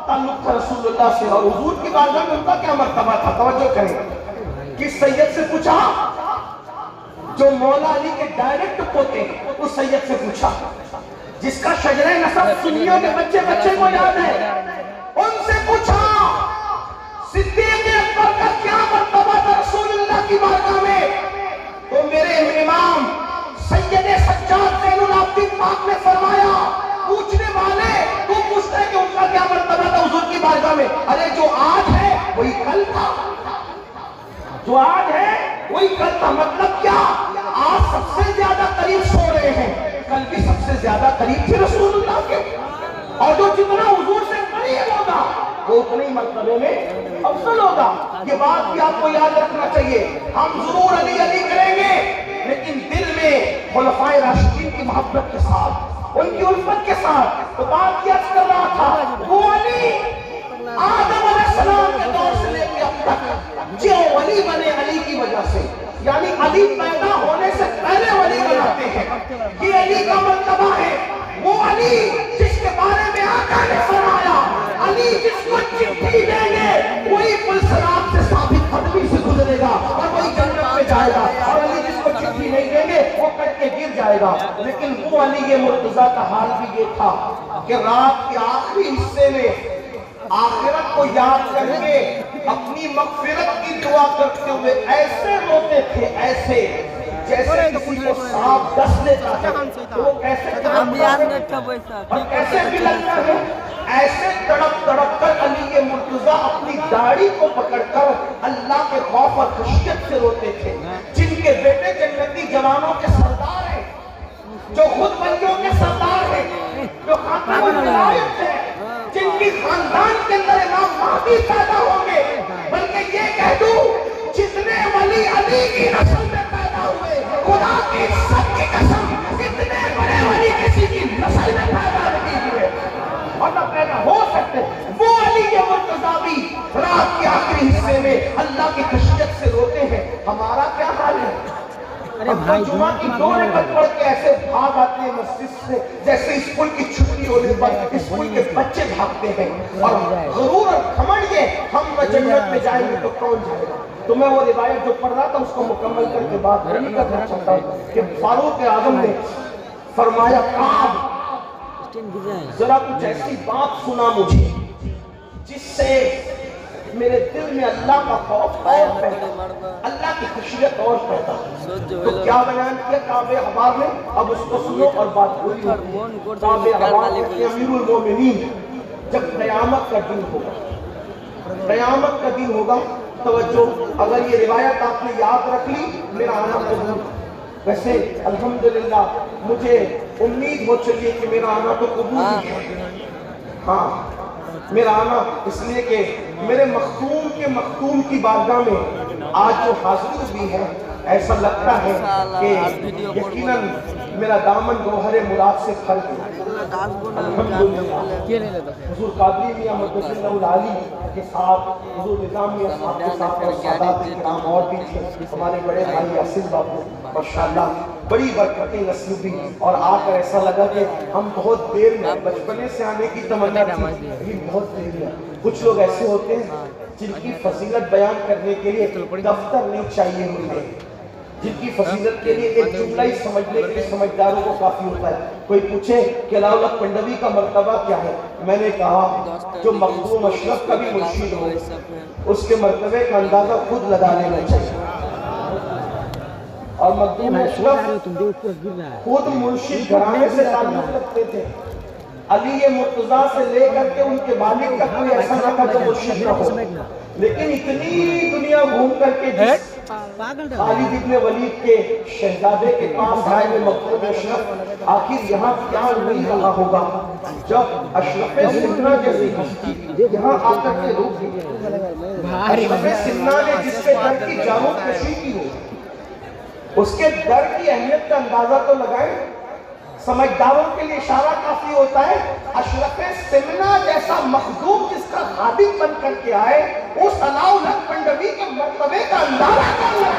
تعلق تھا رسول اللہ سے اور حضور کی بارگاہ میں ان کا کیا مرتبہ تھا؟ توجہ کریں، کس سید سے پوچھا؟ جو مولا علی کے ڈائریکٹ پوتے ہیں اس سید سے پوچھا، جس کا شجرہ نسب سنیوں کے بچے بچے کو یاد ہے، ان سے پوچھا صدیق اکبر کا کیا مرتبہ تھا رسول اللہ کی بارگاہ میں؟ تو میرے امام سید سجاد زین العابدین پاک نے فرمایا پوچھنے والے تو پوچھتے ہیں کہ ان کا کیا مرتبہ تھا حضور کی بارگاہ میں؟ ارے جو آج ہے وہی کل تھا، جو آج ہے وہی کل تھا۔ مطلب کیا؟ آج سب سے زیادہ قریب سو رہے ہیں، کل بھی سب سے زیادہ قریب تھے رسول اللہ کے، اور جو جتنا حضور سے قریب ہوگا وہ اتنے ہی مرتبے میں افضل ہوگا۔ یہ بات بھی آپ کو یاد رکھنا چاہیے۔ ہم ضرور علی علی کریں گے لیکن دل میں خلفائے راشدین کی محبت کے ساتھ، ان کی الفت کے ساتھ۔ تو بات یہ کر رہا تھا وہ علی آدم علیہ السلام کے دور سے لے کے اب تک جو ولی بنے علی کی وجہ سے، یعنی علی پیدا ہونے سے پہلے ولی بناتے ہیں، یہ علی کا مرتبہ ہے۔ وہ علی جس کے بارے میں آقا نے فرمایا علی جس کو چٹھی دیں گے وہی پل صراط سے ثابت قدمی سے گزرے گا اور وہی جنت میں جائے گا، اور علی جس کو چٹھی نہیں دیں گے وہ کٹ کے گر جائے گا۔ لیکن وہ علی یہ مرتضیٰ کا حال بھی یہ تھا کہ رات کے آخری حصے میں آخرت کو یاد کر کے اپنی مغفرت کی دعا کرتے ہوئے ایسے روتے تھے، ایسے جیسے کسی کو سانپ ڈس لیتا ہے، تو وہ کیسے اور کیسے بھی لگتا ہے، ایسے تڑپ تڑپ کر علی یہ مرتضیٰ اپنی داڑھی کو پکڑ کر اللہ کے خوف اور خشیت سے روتے تھے۔ جن کے بیٹے جنتی جوانوں کے سردار ہیں، جو خود بندیوں کے سردار ہیں، جو خاتم الولایت ہیں، جن کی خاندان کے اندر امام مہدی پیدا ہوں گے، بلکہ یہ کہہ دوں جتنے ولی علی کی نسل میں پیدا ہوئے، خدا کی عزت کی قسم اتنے بڑے ولی کسی کی نسل میں پیدا نہیں ہوئے اور نہ پیدا ہو سکتے۔ وہ علی کے مرتضیٰ بھی رات کے آخری حصے میں اللہ کی خشیت سے روتے ہیں۔ ہمارا کیا حال ہے؟ ہم جمعہ کی 2 رکعت پڑھ کے ایسے بھاگ آتے ہیں مسجد سے جیسے اسکول کی چھٹی ہونے پر اسکول کے بچے بھاگتے ہیں، اور غرور اور گھمنڈ یہ ہم جنت میں جائیں گے تو کون جائے گا۔ تو میں وہ روایت جو پڑھ رہا تھا اس کو مکمل کر کے بات نہیں کرنا چاہتا ہوں کہ فاروق اعظم نے فرمایا کعب ذرا کچھ ایسی بات سنا مجھے جس سے میرے دل میں اللہ کا خوف اور پیدا، اللہ کی خشیت اور پیدا۔ تو کیا بیان کیا کعب احبار نے؟ اب اس کو سنو اور بات پوری ہوگی۔ کعب احبار کہتے ہیں امیر المومنین جب قیامت کا دن ہوگا، قیامت کا دن ہوگا، توجہ اگر یہ روایت آپ نے یاد رکھ لی میرا آنا قبول۔ ویسے الحمدللہ مجھے امید ہو چلی کہ میرا آنا تو قبول ہے، ہاں میرا آنا، اس لیے کہ میرے مختوم کی بارگاہ میں آج جو حاضری بھی ہے ایسا لگتا ہے کہ یقیناً میرا دامن گوہر مراد سے پھل گیا۔ الحمدللہ حضور قادری میاں مقدس اللہ العالی کے ساتھ، حضور نظام میاں صاحب کے ساتھ اور سادات کرام اور بھی تھے، ہمارے بڑے بھائی یاسر بابو ماشاءاللہ بڑی برکتیں نصیب ہوئی، اور آ کر ایسا لگا کہ ہم بہت دیر میں بچپنے سے آنے کی تمنا تھی لیکن بہت دیر میں۔ کچھ لوگ ایسے ہوتے ہیں جن کی فضیلت بیان کرنے کے لیے دفتر نہیں چاہیے ہوتے، جن کی فضیلت کے لیے ایک جملہ ہی سمجھنے کے لیے سمجھداروں کو کافی ہوتا ہے۔ کوئی پوچھے کہ علاؤ الحق پنڈوی کا مرتبہ کیا ہے، میں نے کہا جو مخدوم اشرف کا بھی مرشد ہو اس کے مرتبے کا اندازہ خود لگا لینا چاہیے، اور مخدوم اشرف خود مرشد گھرانے سے تعلق رکھتے تھے۔ علی مرتضیٰ سے لے کر کے ان کے والد کا کوئی ایسا نہ تھا جو مرشد نہ ہو، لیکن اتنی دنیا گھوم کر کے جس خالد ابن ولید کے شہزادے کے پاس آئے ہوئے مخدوم اشرف، آخر یہاں کیا نہیں رہا ہوگا جب اشرف سمنا جیسی ہستی یہاں آ کر کے رک گئی۔ اشرف سمنا نے جس کے در کی جانب کشی کی ہو، اس کے در کی اہمیت کا اندازہ تو لگائیں۔ سمجھداروں کے لیے اشارہ کافی ہوتا ہے، اشرف سمنا جیسا مخدوم جس کا خادم بن کر کے آئے، اس علاؤ الحق پنڈوی کے مرتبے کا اندازہ کر لیں۔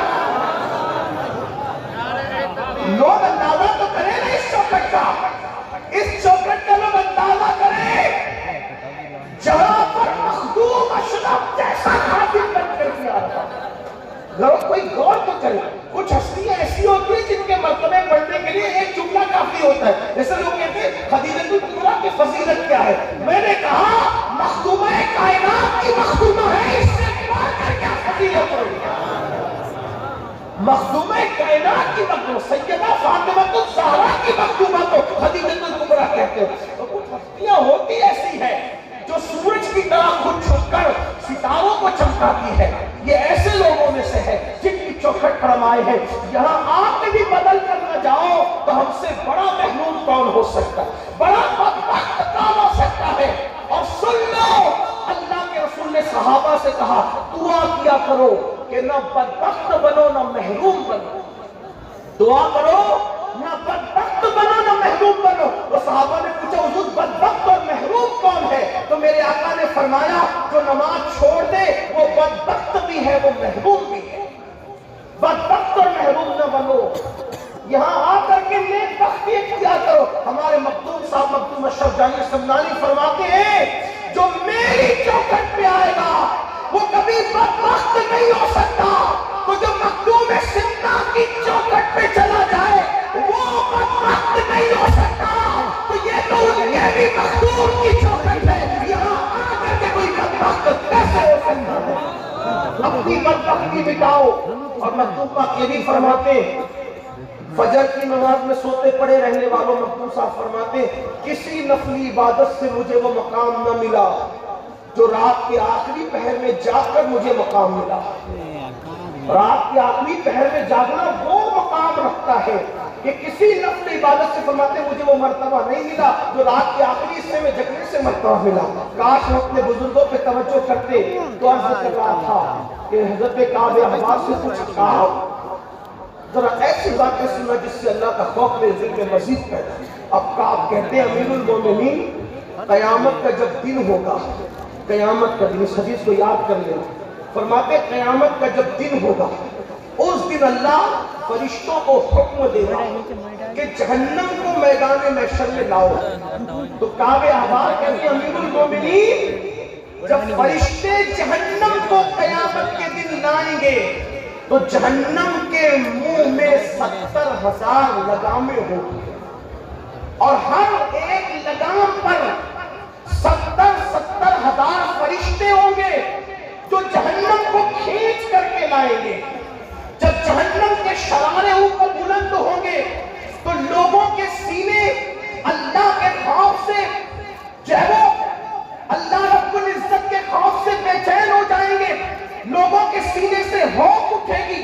لوگ اندازہ تو کریں فضیلت کیا ہے؟ میں نے کہا مخدومہ کائنات کی مخدومہ ہے، اس سے بڑھ کر کیا فضیلت ہوگی؟ مخدومہ کائنات کی مخدومہ، سیدہ فاطمہ الزہرا کی مخدومہ کو خدیجۃ الکبریٰ کہتے ہیں۔ تو کچھ ہستیاں ہوتی ایسی ہیں جو سورج کی طرح خود چھپ کر ستاروں کو چمکاتی ہے، یہ ایسے لوگوں میں سے ہے جن کی چوکھٹ فرمائے ہے یہاں آپ بھی بدل کر نہ جاؤ تو ہم سے بڑا محروم کون ہو سکتا ہے، بڑا بدبخت کون ہو سکتا ہے۔ اور سن لو، اللہ کے رسول نے صحابہ سے کہا دعا کیا کرو کہ نہ بدبخت بنو نہ محروم بنو، دعا کرو نہ بدبخت بنو نہ محروم بنو۔ وہ صحابہ نے پوچھا حضور بدبخت اور محروم کون ہے؟ تو میرے آقا نے فرمایا جو نماز چھوڑ دے وہ بدبخت بھی ہے، وہ محروم بھی ہے۔ بدبخت اور محروم نہ بنو، یہاں آ کر کے نیک بختی اختیار کرو۔ ہمارے مکتوم صاحب مکتوم اشرف جانی سمنانی فرماتے ہیں جو میری چوکھٹ پہ آئے گا وہ کبھی بدبخت نہیں ہو سکتا، تو جو مکتوم سمنا کی چوکھٹ پہ چلا جائے وہ بدبخت نہیں ہو سکتا۔ تو یہ تو ان کے بھی مکتوم کی چوکھٹ ہے، یہاں آ کر کے کوئی بدبخت کیسے ہو سکتا ہے؟ اپنی بدبختی مٹاؤ۔ اور مکتوم پاک یہ بھی فرماتے فجر کی نماز میں سوتے پڑے رہنے والوں مکتوم صاحب فرماتے کسی نفلی عبادت سے مجھے وہ مقام نہ ملا جو رات کے آخری پہر میں جاگ کر مجھے مقام ملا۔ رات کے آخری پہر میں جاگنا وہ مقام رکھتا ہے کہ کسی نفلی عبادت سے فرماتے مجھے وہ مرتبہ نہیں ملا جو رات کے آخری حصے میں جگنے سے مرتبہ ملا۔ کاش ہم اپنے بزرگوں پہ توجہ کرتے۔ تو عرض کر رہا تھا کہ حضرت کعب احباب سے کچھ کہا، ذرا ایسی باتیں سنا جس سے اللہ کا خوف میرے دل میں مزید پیدا۔ اب کعب کہتے ہیں امیر المومنین قیامت کا جب دن ہوگا، قیامت کا دن، اس حدیث کو یاد کر لیں، فرماتے قیامت کا جب دن ہوگا اس دن اللہ فرشتوں کو حکم دے گا کہ جہنم کو میدان محشر میں لاؤ۔ تو کعب احبار کہتے ہیں امیر المومنین جب فرشتے جہنم کو قیامت کے دن لائیں گے تو جہنم کے منہ میں 70,000 لگامیں ہوگی اور ہر ایک لگام پر 70,000 فرشتے ہوں گے جو جہنم کو کھینچ کر کے لائیں گے۔ جب جہنم کے شرارے اوپر بلند ہوں گے تو لوگوں کے سینے اللہ کے خوف سے جو ہے وہ اللہ رب العزت کے خوف سے بے چین ہو جائیں گے، لوگوں کے سینے سے ہوک اٹھے گی۔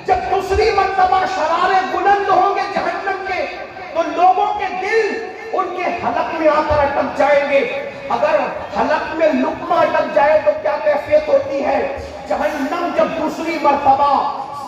جب دوسری مرتبہ شرارے بلند ہوں گے جہنم کے تو لوگوں کے دل ان کے حلق میں آ کر اٹک جائیں گے۔ اگر حلق میں لقمہ اٹک جائے تو کیا کیفیت ہوتی ہے؟ جہنم جب دوسری مرتبہ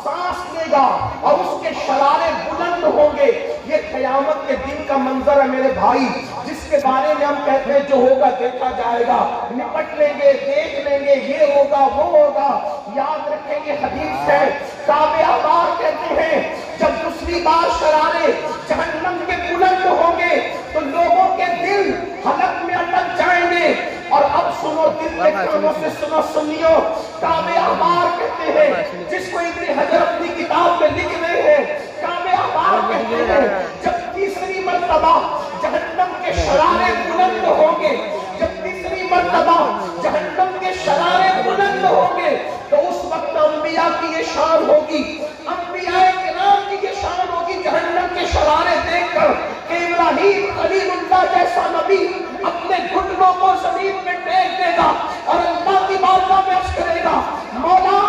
سانس لے گا اور اس کے شرارے بلند ہوں گے، یہ قیامت کے دن کا منظر ہے میرے بھائی، جس کے بارے میں ہم کہتے ہیں جو ہوگا دیکھا جائے گا، نپٹ لیں گے، دیکھ لیں گے، یہ ہوگا وہ ہوگا۔ یاد رکھیں گے حدیث ہے، کعب احبار کہتے ہیں جب دوسری بار شرارے جہنم کے بلند ہوں گے تو لوگوں کے دل حلق میں اٹک جائیں گے۔ اور اب سنو، دل کے کانوں سے سنو، سنیو، کعب احبار کہتے ہیں جس کو ابن حجر اپنی کتاب میں لکھ رہے ہیں، کعب احبار کہتے ہیں جب تیسری مرتبہ جہنم کے شرارے بلند ہوں گے، جب تیسری مرتبہ جہنم کے شرارے بلند ہوں گے تو اس وقت انبیاء کی یہ شان ہوگی، انبیاء کرام کی یہ شان ہوگی جہنم کے شرارے دیکھ کر کہ ابراہیم خلیل اللہ جیسا نبی اپنے گھٹنوں کو زمین میں ٹیک دے گا اور اللہ کی بارگاہ میں عرض کرے گا مولا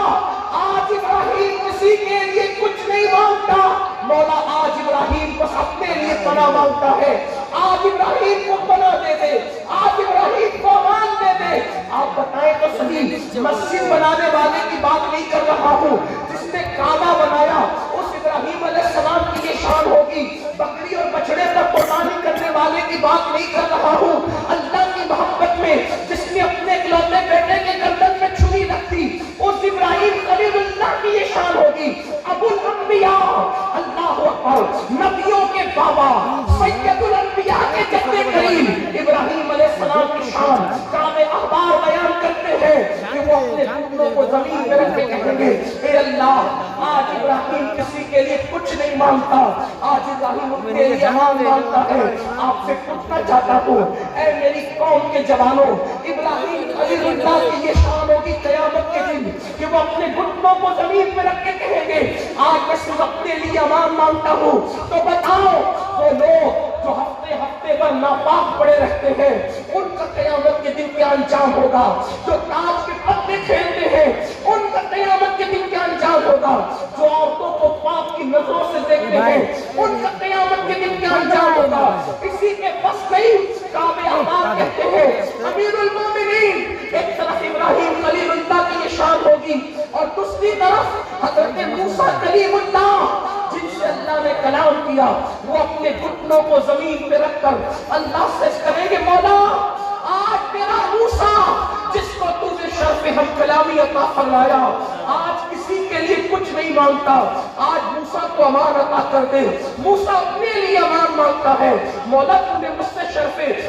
آج ابراہیم کسی کے لیے کچھ نہیں مانگتا، مولا آج ابراہیم بس اپنے لیے پناہ مانگتا ہے، آج ابراہیم کو پناہ دے دے، آج ابراہیم کو امان دے دے۔ آپ بتائیں تو صحیح، مسجد بنانے والے کی بات نہیں کر رہا ہوں، جس نے کعبہ بنایا اس ابراہیم علیہ السلام کی یہ شان ہوگی، بکری اور بچڑے پر قربانی کرنے والے کی بات نہیں کر رہا ہوں، اللہ کی محبت میں جس نے اپنے اکلوتے بیٹے کے گردن میں چھری رکھ دی اس ابراہیم خلیل اللہ کی یہ شان ہوگی۔ ابو الانبیاء، اللہ اکبر، نبیوں کے بابا، سید الانبیاء کے جد کریم ابراہیم علیہ السلام کی شان کعب احبار بیان کرتے ہیں کہ وہ اپنے اپنے گھٹنوں کو زمین پہ رکھ کے کہیں گے اے اللہ آج ابراہیم کسی کے لیے کچھ نہیں مانگتا، آج ابراہیم اپنے لیے امان مانگتا ہے۔ آپ سے پوچھنا چاہتا ہوں اے میری قوم کے جوانوں، ابراہیم خلیل اللہ کی یہ شان ہوگی قیامت کے دن کہ وہ اپنے گھٹنوں کو زمین پہ رکھ کے کہیں گے آج میں صرف اپنے لیے امان مانگتا ہوں۔ تو بتاؤ وہ لوگ جو ہفتے ہفتے پر ناپاک پڑے رہتے ہیں ان کا قیامت کے دن کیا انجام ہوگا؟ جو تاج کے پتے کھیلتے ہیں ان کا قیامت کے دن کیا انجام ہوگا؟ جو عورتوں کو پاپ کی نظروں سے دیکھتے ہیں ان کا قیامت کے دن کیا انجام ہوگا؟ کسی کے بس نہیں۔ کعبہ احباب کہتے ہیں امیر المومنین ایک طرف ابراہیم خلیل اللہ کی یہ شان ہوگی اور دوسری طرف حضرت موسیٰ کلیم اللہ جن سے اللہ نے کلام کیا، وہ اپنے گھٹنوں کو زمین پہ رکھ کر اللہ سے کہیں گے مولا آج تیرا موسیٰ جس کو تو نے شرف ہم کلامی عطا فرمایا آج کسی کے لیے کچھ نہیں مانگتا، آج موسیٰ کو امان عطا کر دے۔ موسیٰ اپنے لیے امان مانگتا ہے، مولا تو نے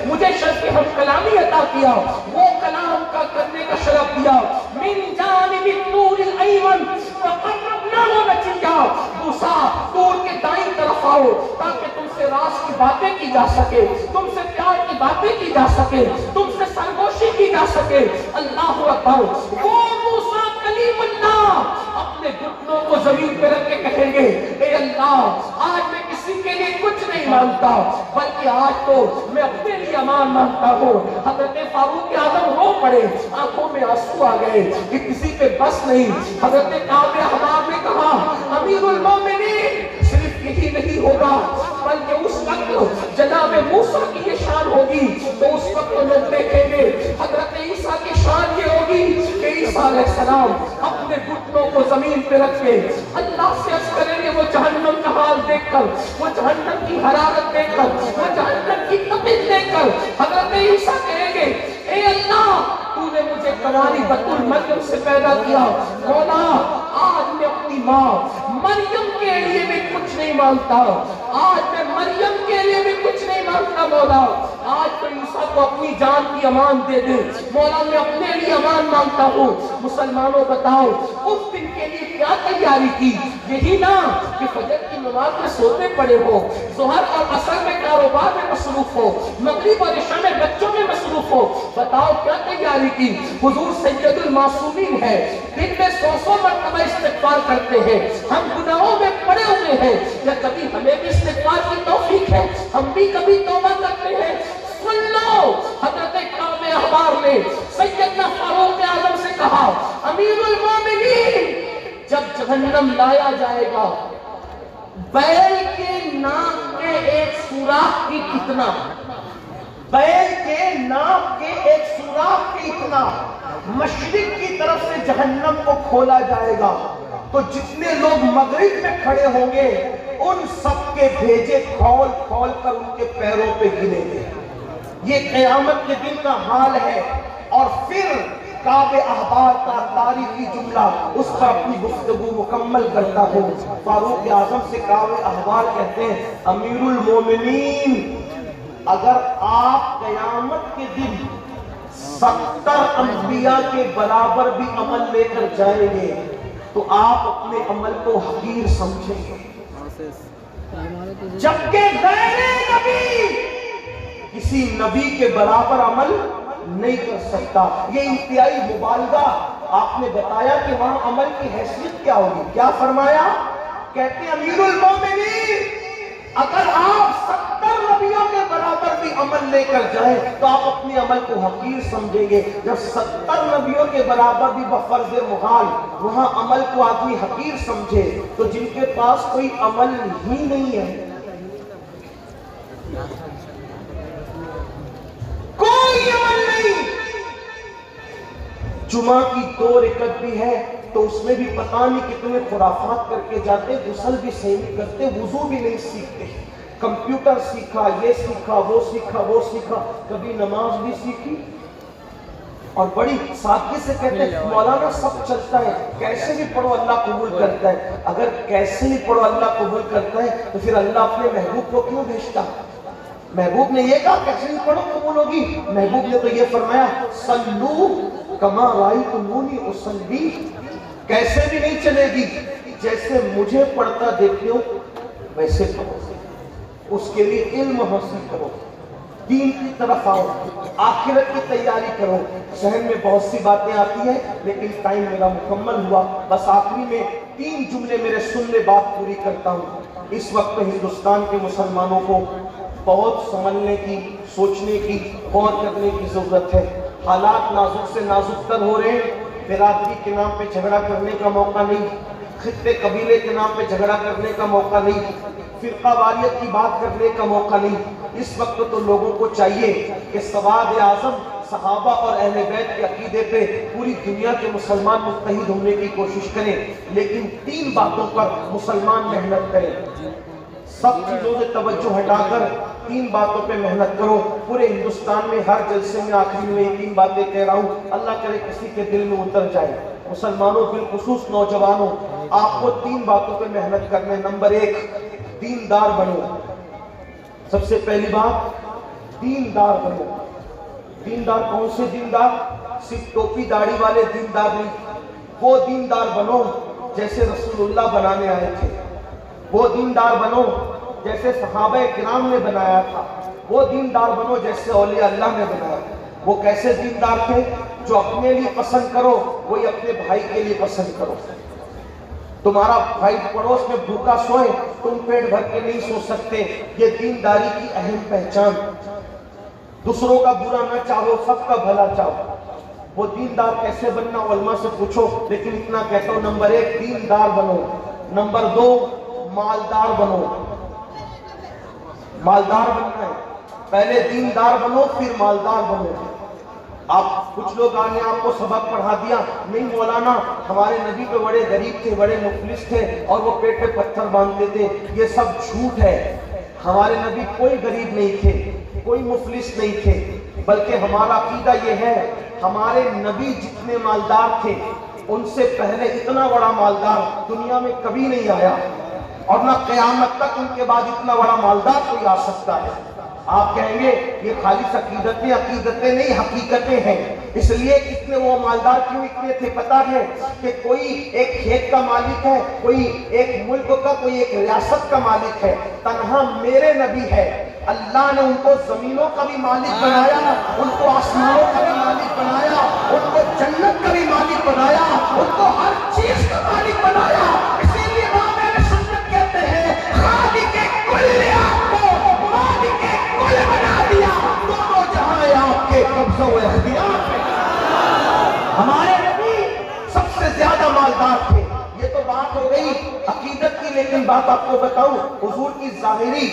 مجھے شرف ہم کلامی عطا کیا، وہ کلام کا کرنے کا شرف دیا۔ من جانب الطور الایمن فقربناہ نجیہ، موسیٰ طور کے دائیں طرف آؤ تاکہ تم سے راز کی باتیں کی جا سکے، تم سے پیار کی باتیں کی جا سکے، تم سے سرگوشی کی جا سکے۔ اللہ اکبر۔ وہ موسیٰ کلیم اللہ اپنے گھٹنوں کو زمین پہ رکھ کے کہیں گے اے اللہ آج میں کسی کے لیے کچھ نہیں مانگتا بلکہ آج تو میں اپنے لیے امان مانگتا ہوں۔ حضرت فاروق اعظم رو پڑے، آنکھوں میں آنسو آ گئے کہ کسی پہ بس نہیں۔ حضرت کعب احباب نے کہا امیر المومنین صرف یہی نہیں ہوگا بلکہ اس وقت جناب موسیٰ کی یہ شان ہوگی تو اس وقت لوگ دیکھیں گے حضرت عیسیٰ کی شان یہ ہوگی کہ عیسیٰ علیہ السلام اپنے گھٹنوں کو زمین پہ رکھ کے اللہ سے عرض کریں گے، وہ جہنم کا حال دیکھ کر، وہ جہنم کی حرارت دیکھ کر، وہ جہنم کی تپش دیکھ کر حضرت عیسیٰ کہیں گے اے اللہ تو نے مجھے کناری بطول مریم سے پیدا کیا، مولا آج میں اپنی ماں مریم کے لیے بھی کچھ نہیں مانگتا، آج میں مریم کے لیے بھی کچھ نہیں مانگتا مولا، آج تو عیسیٰ کو اپنی جان کی امان دے دے مولا، میں اپنے لیے امان مانگتا ہوں۔ مسلمانوں بتاؤ اس دن کے لیے کیا تیاری کی؟ یہی نا کہ فجر کی نماز میں سوتے پڑے ہو، ظہر اور عصر میں کاروبار میں مصروف ہو، مغرب اور عشاء میں بچوں میں مصروف ہو، بتاؤ کیا تیاری کی؟ حضور سید المعصومین ہے، دن میں 100 مرتبہ استغفار کرتے ہیں، ہم گناہوں میں پڑے ہوئے ہیں، یا کبھی ہمیں بھی استغفار کی توفیق ہے، ہم بھی کبھی توبہ کرتے ہیں؟ سن لو حضرت کعب احبار نے سیدنا فاروق اعظم سے کہا امیر المومنین جب جہنم لایا جائے گا بیل کے ناک کے ایک سوراخ کی کتنا، بیل کے ناک کے ایک سوراخ کی اتنا مشرق کی طرف سے جہنم کو کھولا جائے گا تو جتنے لوگ مغرب میں کھڑے ہوں گے ان سب کے بھیجے کھول کھول کر ان کے پیروں پہ گریں گے۔ یہ قیامت کے دن کا حال ہے۔ اور پھر کعب احبار کا تاریخی جملہ اس پر اپنی گفتگو مکمل کرتا ہوں۔ فاروق اعظم سے کعب احبار کہتے ہیں امیر المومنین اگر آپ قیامت کے دن 70 انبیاء کے برابر بھی عمل لے کر جائیں گے تو آپ اپنے عمل کو حقیر سمجھیں گے، جبکہ غیر نبی کسی نبی کے برابر عمل نہیں کر سکتا۔ یہ انتہائی مبالغہ آپ نے بتایا کہ وہاں عمل کی حیثیت کیا ہوگی۔ کیا فرمایا؟ کہتے ہیں امیر المومنین اگر آپ 70 نبیوں کے برابر بھی عمل لے کر جائیں تو آپ اپنے عمل کو حقیر سمجھیں گے۔ جب 70 نبیوں کے برابر بھی بفرض محال وہاں عمل کو آدمی حقیر سمجھے تو جن کے پاس کوئی عمل ہی نہیں ہے، کوئی عمل نہیں، جمعہ کی 2 رکعت بھی ہے تو اس میں بھی پتہ نہیں کتنے خرافات کر کے جاتے، غسل بھی صحیح نہیں کرتے، وضو بھی نہیں سیکھتے، کمپیوٹر سیکھا، یہ سیکھا، وہ سیکھا، وہ سیکھا، کبھی نماز بھی سیکھی اور بڑی سادگی سے کہتے ہیں مولانا سب چلتا ہے، کیسے بھی پڑھو اللہ قبول کرتا ہے۔ اگر کیسے بھی پڑھو اللہ قبول کرتا ہے تو پھر اللہ اپنے محبوب کو کیوں بھیجتا؟ محبوب نے یہ کہا کیسے نہیں پڑھو قبول ہوگی؟ محبوب نے تو یہ فرمایا صلو کما رأیتمونی اصلی، کیسے بھی نہیں چلے گی، جیسے مجھے پڑھتا دیکھتے ہو ویسے پڑھو، اس کے لیے علم حاصل کرو، دین کی طرف آؤ، آخرت کی تیاری کرو۔ ذہن میں بہت سی باتیں آتی ہیں لیکن ٹائم میرا مکمل ہوا، بس آخری میں 3 جملے میرے سننے بات پوری کرتا ہوں۔ اس وقت ہندوستان کے مسلمانوں کو بہت سمجھنے کی، سوچنے کی، غور کرنے کی ضرورت ہے۔ حالات نازک سے نازک تر ہو رہے ہیں۔ برادری کے نام پہ جھگڑا کرنے کا موقع نہیں، خطے قبیلے کے نام پہ جھگڑا کرنے کا موقع نہیں، فرقہ واریت کی بات کرنے کا موقع نہیں۔ اس وقت تو لوگوں کو چاہیے کہ سواد اعظم صحابہ اور اہل بیت کے عقیدے پہ پوری دنیا کے مسلمان متحد ہونے کی کوشش کریں، لیکن 3 باتوں پر مسلمان محنت کریں۔ سب چیزوں سے توجہ ہٹا کر 3 باتوں پہ محنت کرو۔ پورے ہندوستان میں ہر جلسے میں آخری میں یہ 3 باتیں کہہ رہا ہوں، اللہ کرے کسی کے دل میں اتر جائے۔ مسلمانوں بالخصوص نوجوانوں، آپ کو 3 باتوں پہ محنت کرنے۔ نمبر 1، دیندار بنو۔ سب سے پہلی بات، دیندار بنو۔ دیندار کون سے دیندار؟ صرف ٹوپی داڑھی والے دیندار نہیں، وہ دیندار بنو جیسے رسول اللہ بنانے آئے تھے، وہ دیندار بنو جیسے صحابہ کرام نے بنایا تھا، وہ دیندار بنو جیسے اولیاء اللہ نے بنایا تھا۔ وہ کیسے دیندار تھے؟ جو اپنے لیے پسند کرو وہی اپنے بھائی کے لیے پسند کرو۔ تمہارا بھائی پڑوس میں بھوکا سوئے، تم پیٹ بھر کے نہیں سو سکتے، یہ دینداری کی اہم پہچان۔ دوسروں کا برا نہ چاہو، سب کا بھلا چاہو۔ وہ دیندار کیسے بننا علماء سے پوچھو، لیکن اتنا کہتا ہوں، نمبر 1 دیندار بنو، نمبر 2 مالدار بنو۔ مالدار بننا ہے، پہلے دیندار بنو پھر مالدار بنو۔ آپ کچھ لوگ آنے آپ کو سبق پڑھا دیا، نہیں مولانا ہمارے نبی پہ بڑے غریب تھے، بڑے مفلس تھے اور وہ پیٹ پہ پتھر باندھتے تھے، یہ سب جھوٹ ہے۔ ہمارے نبی کوئی غریب نہیں تھے، کوئی مفلس نہیں تھے، بلکہ ہمارا عقیدہ یہ ہے ہمارے نبی جتنے مالدار تھے ان سے پہلے اتنا بڑا مالدار دنیا میں کبھی نہیں آیا، اور نہ قیامت تک ان کے بعد اتنا بڑا مالدار کوئی آ سکتا ہے۔ آپ کہیں گے یہ خالص عقیدتیں نہیں، حقیقتیں ہیں۔ اس لیے اتنے وہ مالدار کیوں اتنے تھے پتہ ہے کہ کوئی ایک کھیت کا مالک ہے، کوئی ایک ملک کا، کوئی ایک ریاست کا مالک ہے، تنہا میرے نبی ہے۔ اللہ نے ان کو زمینوں کا بھی مالک بنایا، ان کو آسمانوں کا بھی مالک بنایا، ان کو جنت کا بھی مالک بنایا، ان کو ہر چیز کا مالک بنایا۔ اسی لیے امام اہل سنت کہتے ہیں خالق کل آپ کو مالک کل بنا دیا، دونوں جہاں آپ کے قبضہ و اختیار میں۔ ہمارے نبی سب سے زیادہ مالدار تھے۔ یہ تو بات ہو گئی عقیدت کی، لیکن بات آپ کو بتاؤں، حضور کی ظاہری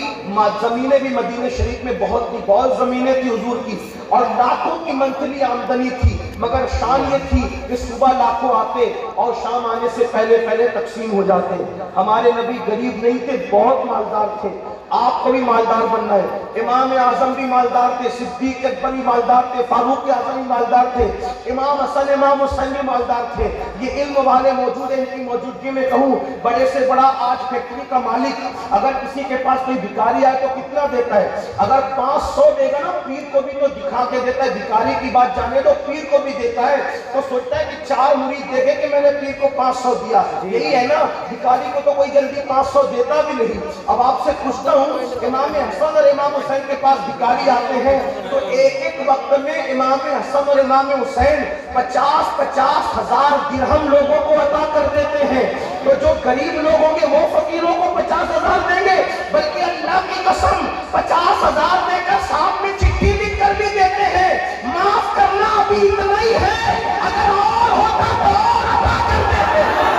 زمینیں بھی مدینہ شریف میں بہت زمینیں تھی حضور کی، اور لاکھوں کی منتھلی آمدنی تھی، مگر شان یہ تھی کہ صبح لاکھوں آتے اور شام آنے سے پہلے تقسیم ہو جاتے۔ ہمارے نبی غریب نہیں تھے، بہت مالدار تھے۔ آپ کو بھی مالدار بننا ہے۔ امام اعظم بھی مالدار تھے، صدیق اکبر بھی مالدار تھے، فاروق اعظم بھی مالدار تھے، امام حسن امام حسین بھی مالدار تھے۔ یہ علم والے موجود ہیں، ان کی موجودگی میں کہوں بڑے سے بڑا آج فیکٹری کا مالک اگر کسی کے پاس کوئی بھکاری آئے تو کتنا دیتا ہے؟ اگر 500 دے گا نا، پیر کو بھی تو دکھا کے دیتا ہے، بھکاری کی بات جانے دو، پیر کو بھی دیتا ہے، تو سوچتا ہے کہ 4 مرید دے گے کہ میں نے پیر کو 500 دیا۔ یہی ہے نا، بھکاری کو تو کوئی جلدی 500 دیتا بھی نہیں۔ اب آپ سے پوچھتا ہوں، امام حسن اور امام حسین کے پاس بھکاری آتے ہیں تو ایک وقت میں امام حسن اور امام حسین 50,000 درہم لوگوں کو عطا کر دیتے ہیں، تو جو غریب لوگ ہوں گے وہ فقیروں کو 50,000 دیں گے، بلکہ اللہ کی قسم 50,000 دے کر ساتھ میں چٹھی لکھ کر بھی دیتے ہیں، معاف کرنا ابھی اتنا ہی ہے، اگر اور ہوتا تو اور عطا کر دیتے ہیں۔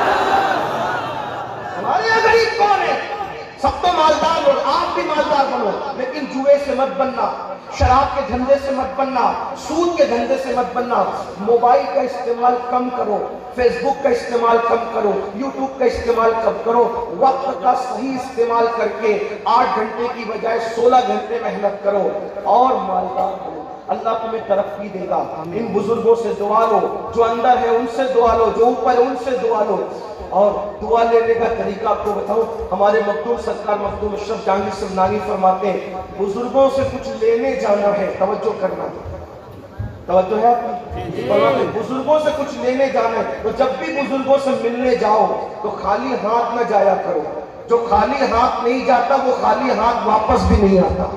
ہمارے یہاں غریب کون ہے؟ سب تو مالدار لوگ، آپ بھی مالدار بنو، لیکن جوئے سے مت بننا، شراب کے دھندے سے مت بننا، سود کے دھندے سے مت بننا۔ موبائل کا استعمال کم کرو، فیس بک کا استعمال کم کرو، یوٹیوب کا استعمال کم کرو، وقت کا صحیح استعمال کر کے 8 گھنٹے کی بجائے 16 گھنٹے محنت کرو اور مالدار بنو۔ اللہ تمہیں ترقی دے گا۔ ان بزرگوں سے دعا لو، جو اندر ہے ان سے دعا لو، جو اوپر ہے ان سے دعا لو۔ اور دعا لینے کا طریقہ آپ کو بتاؤں، ہمارے مخدوم سرکار مخدوم اشرف جہانگیر سمنانی فرماتے ہیں بزرگوں سے کچھ لینے جانا ہے، توجہ کرنا، توجہ ہے آپ کی؟ بزرگوں سے کچھ لینے جانا ہے تو جب بھی بزرگوں سے ملنے جاؤ تو خالی ہاتھ نہ جایا کرو، جو خالی ہاتھ نہیں جاتا وہ خالی ہاتھ واپس بھی نہیں آتا،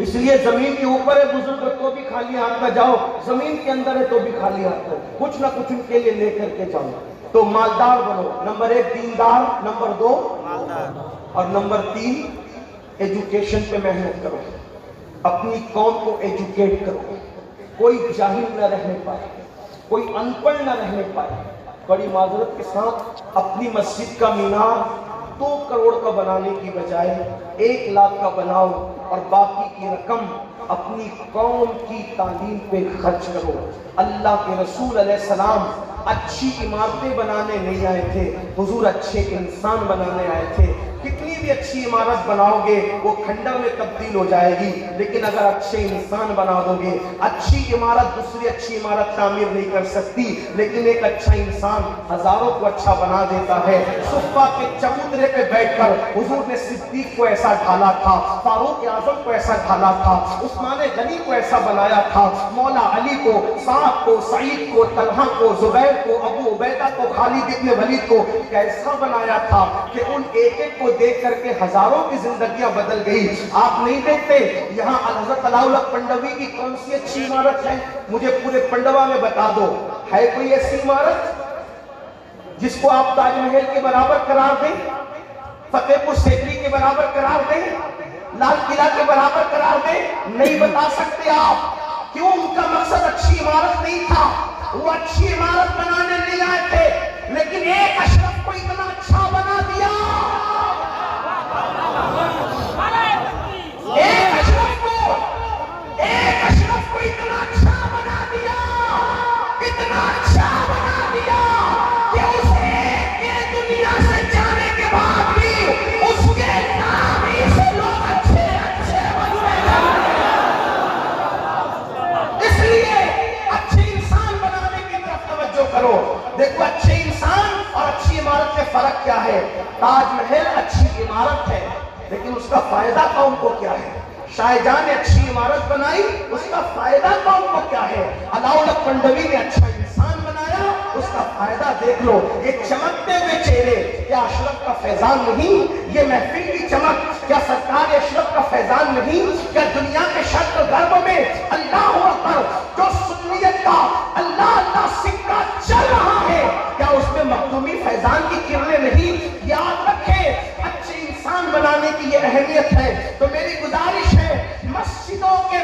اس لیے زمین کے اوپر ہے بزرگ تو بھی خالی ہاتھ نہ جاؤ، زمین کے اندر ہے تو بھی خالی ہاتھ نہ، کچھ نہ کچھ ان کے لیے لے کر کے جاؤ۔ تو مالدار بنو، نمبر 1 دیندار، نمبر 2 اور نمبر 3 ایجوکیشن پہ محنت کرو، اپنی قوم کو ایجوکیٹ کرو، کوئی جاہل نہ رہنے پائے، کوئی ان پڑھ نہ رہنے پائے۔ بڑی معذرت کے ساتھ اپنی مسجد کا مینار 2 کروڑ کا بنانے کی بجائے 1 لاکھ کا بناؤ اور باقی کی رقم اپنی قوم کی تعلیم پہ خرچ کرو۔ اللہ کے رسول علیہ السلام اچھی عمارتیں بنانے نہیں آئے تھے، حضور اچھے انسان بنانے آئے تھے۔ کتنی بھی اچھی عمارت بناؤ گے وہ کھنڈر میں تبدیل ہو جائے گی، لیکن اگر اچھے انسان بنا دو گے، اچھی عمارت دوسری اچھی عمارت تعمیر نہیں کر سکتی، لیکن ایک اچھا انسان ہزاروں کو اچھا بنا دیتا ہے۔ صفہ کے چبوترے پہ بیٹھ کر حضور نے صدیق کو ایسا ڈھالا تھا، فاروق اعظم کو ایسا ڈھالا تھا، عثمان غنی کو ایسا بنایا تھا، مولا علی کو، سعد کو، سعید کو، طلحہ کو، زبیر کو، ابو عبیدہ کو، خالد ابن ولید کو کیسا بنایا تھا کہ ان ایک ایک کو دیکھ کر کے ہزاروں کی زندگیاں بدل گئی۔ آپ نہیں دیکھتے یہاں حضرت علاؤالحق پنڈوی کی کون سی اچھی عمارت ہے؟ مجھے پورے پنڈوا میں بتا دو، ہے کوئی ایسی عمارت جس کو آپ تاج محل کے برابر قرار دیں، فتح پور سیکری کے برابر قرار دیں، لال قلعہ کے برابر قرار دیں؟ نہیں بتا سکتے آپ، کیوں؟ ان کا مقصد اچھی عمارت نہیں تھا، وہ اچھی عمارت بنانے نہیں آئے تھے، لیکن ایک اشرف کو اتنا اچھا بنا دیا، ایک اشرف کو اتنا اچھا بنا دیا، اتنا اچھا بنا دیا کہ اسے کے دنیا سے جانے کے بعد بھی اس کے نام ہی سے لوگ اچھے اچھے بننے لگے۔ اس لیے اچھے انسان بنانے کی طرف توجہ کرو۔ دیکھو اچھے انسان اور اچھی عمارت میں فرق کیا ہے؟ تاج محل اچھی عمارت ہے لیکن اس کا فائدہ قوم کو کیا ہے؟ شاہ جہاں نے اچھی عمارت بنائی، اس کا فائدہ قوم کو کیا ہے؟ علاؤالحق پنڈوی نے اچھا انسان بنایا، اس کا فائدہ دیکھ لو۔ یہ چمکتے ہوئے چہرے کیا اشرف کا فیضان نہیں؟ یہ محفل کی چمک کیا سرکار اشرف کا فیضان نہیں؟ کیا دنیا کے شرق و غرب میں اللہ اکبر جو سنیت کا اللہ اللہ سکہ چل رہا ہے، کیا اس میں مخدومی فیضان کی کرنیں نہیں؟ یاد رکھیں اچھے انسان بنانے کی یہ اہمیت ہے۔ تو میری گزارش ہے مسجدوں کے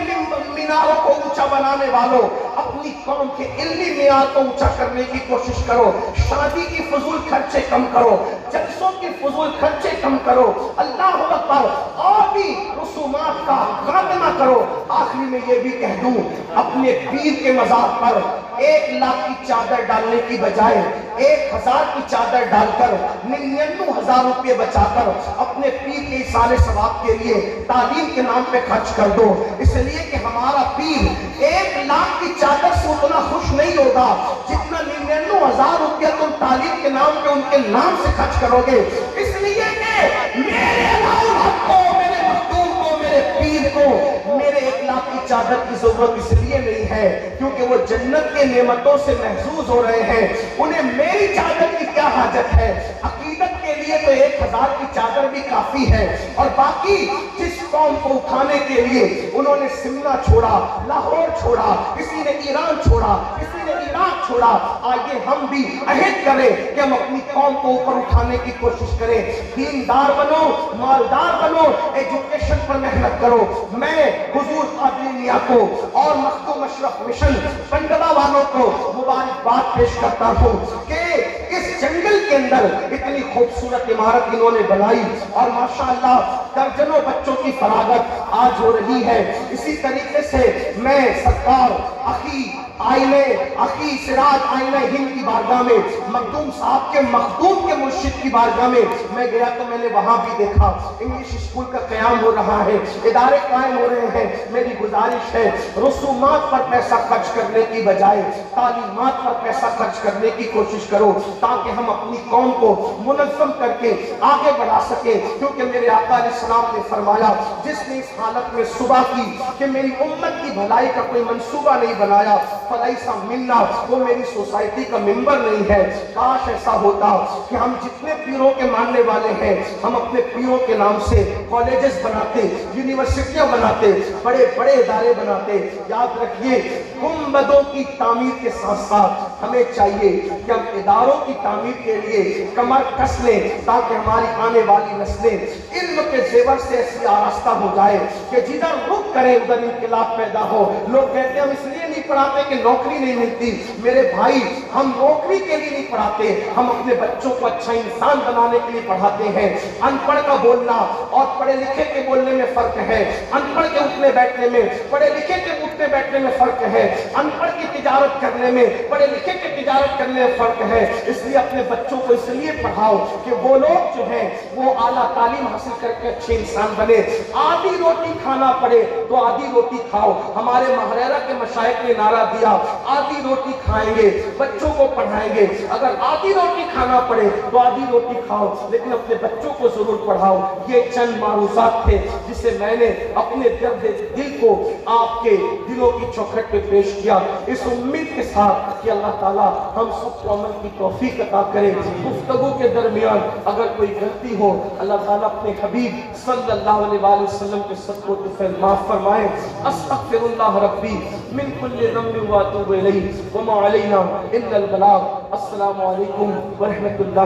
میناروں کو اونچا بنانے والوں، اپنی قوم کے علمی معیار کو اونچا کرنے کی کوشش کرو، شادی کی فضول خرچے کم کرو، جلسوں کی فضول خرچے کم کرو، اللہ اکبر، اور بھی رسومات کا خاتمہ کرو۔ آخری میں یہ بھی کہہ دوں، اپنے پیر کے مزار پر 1 لاکھ کی چادر ڈالنے کی بجائے 1000 کی چادر ڈال کر 99,000 روپے بچا کر اپنے پیر کے اصال ثواب کے لیے تعلیم کے نام پہ خرچ کر دو، اس لیے کہ ہمارا پیر 1 لاکھ کی چادر سے اتنا خوش نہیں ہوگا جتنا 99,000 روپیہ تم تعلیم کے نام پہ ان کے نام سے خرچ کرو گے، اس لیے کہ میرے علاؤالحق کو، میرے مخدوم کو، میرے پیر کو میرے 1 لاکھ کی چادر کی ضرورت اس لیے نہیں ہے کیونکہ وہ جنت کے نعمتوں سے محظوظ ہو رہے ہیں، انہیں میری چادر کی کیا حاجت ہے؟ عقیدت کے لیے تو 1000 کی چادر بھی کافی ہے، اور باقی جس قوم کو اٹھانے کے لیے انہوں نے سمنا چھوڑا، لاہور چھوڑا، کسی نے ایران چھوڑا، کسی نے عراق چھوڑا، آئیے ہم بھی عہد کریں کہ ہم اپنی قوم کو اوپر اٹھانے کی کوشش کریں، دیندار بنو، مالدار بنو، ایجوکیشن پر محنت کرو۔ میں حضور قادری میاں کو اور مخدوم اشرف مشن پنڈوا والوں کو مبارکباد پیش کرتا ہوں کہ اس جنگل کے اندر اتنی خوبصورت عمارت انہوں نے بنائی، اور ماشاءاللہ درجنوں بچوں کی فراغت آج ہو رہی ہے۔ اسی طریقے سے میں سرکار اخی سراج آئینہ ہند کی بارگاہ میں، مخدوم صاحب کے مخدوم کے مرشد کی بارگاہ میں گیا تو میں نے وہاں بھی دیکھا انگلش اسکول کا قیام ہو رہا ہے، ادارے قائم ہو رہے ہیں۔ میری گزارش ہے رسومات پر پیسہ خرچ کرنے کی بجائے تعلیمات پر پیسہ خرچ کرنے کی کوشش کرو، تاکہ تاکہ ہم اپنی قوم کو منظم کر کے آگے بڑھا سکے، کیونکہ میرے آقا علیہ السلام نے فرمایا جس نے اس حالت میں صبح کی کہ میری امت کی بھلائی کا کوئی منصوبہ نہیں بنایا فلیسا منا، وہ میری سوسائٹی کا ممبر نہیں ہے۔ کاش ایسا ہوتا کہ ہم جتنے پیروں کے ماننے والے ہیں ہم اپنے پیروں کے نام سے کالجز بناتے، یونیورسٹیاں بناتے، بڑے بڑے ادارے بناتے۔ یاد رکھیے گنبدوں کی تعمیر کے ساتھ ساتھ ہمیں چاہیے کہ ہم اداروں کی تعمیر کے لیے کمر کس لیں تاکہ ہماری آنے والی نسلیں علم کے زیور سے ایسی آراستہ ہو جائے کہ جدھر رخ کرے ادھر انقلاب پیدا ہو۔ لوگ کہتے ہیں ہم اس لیے نہیں پڑھاتے کہ نوکری نہیں ملتی۔ میرے بھائی ہم نوکری کے لیے نہیں پڑھاتے، ہم اپنے بچوں کو اچھا انسان بنانے کے لیے پڑھاتے ہیں۔ ان پڑھ کا بولنا اور پڑھے لکھے کے بولنے میں فرق ہے، ان پڑھ کے اٹھنے بیٹھنے میں، پڑھے لکھے کے اٹھنے بیٹھنے میں فرق ہے، ان پڑھ کی تجارت کرنے میں، پڑھے لکھے کے تجارت کرنے میں فرق ہے۔ اس لیے اپنے بچوں کو اس لیے پڑھاؤ کہ وہ لوگ جو ہیں وہ اعلیٰ تعلیم حاصل کر کے اچھے انسان بنے۔ آدھی روٹی کھانا پڑے تو آدھی روٹی کھاؤ۔ ہمارے ماہرہ کے مشائخ نے نعرہ دیا آدھی روٹی کھائیں گے، بچوں کو پڑھائیں گے۔ اگر آدھی روٹی کھانا پڑے تو آدھی روٹی کھاؤ لیکن اپنے بچوں کو ضرور پڑھاؤ۔ یہ چند معروضات تھے جسے میں نے اپنے درد دل کو آپ کے دلوں کی چوکھٹ پہ پیش کیا، اس امید کے ساتھ کہ اللہ تعالیٰ ہم سب کو عمل کی توفیق عطا کرے۔ گفتگو کے درمیان اگر کوئی غلطی ہو اللہ تعالیٰ اپنے حبیب صلی اللہ علیہ وآلہ وسلم کے صدقے و طفیل معاف فرمائے۔ استغفر اللہ ربی من کل ذنب واتوب الیہ وما علینا الا البلاغ۔ السلام علیکم ورحمۃ اللہ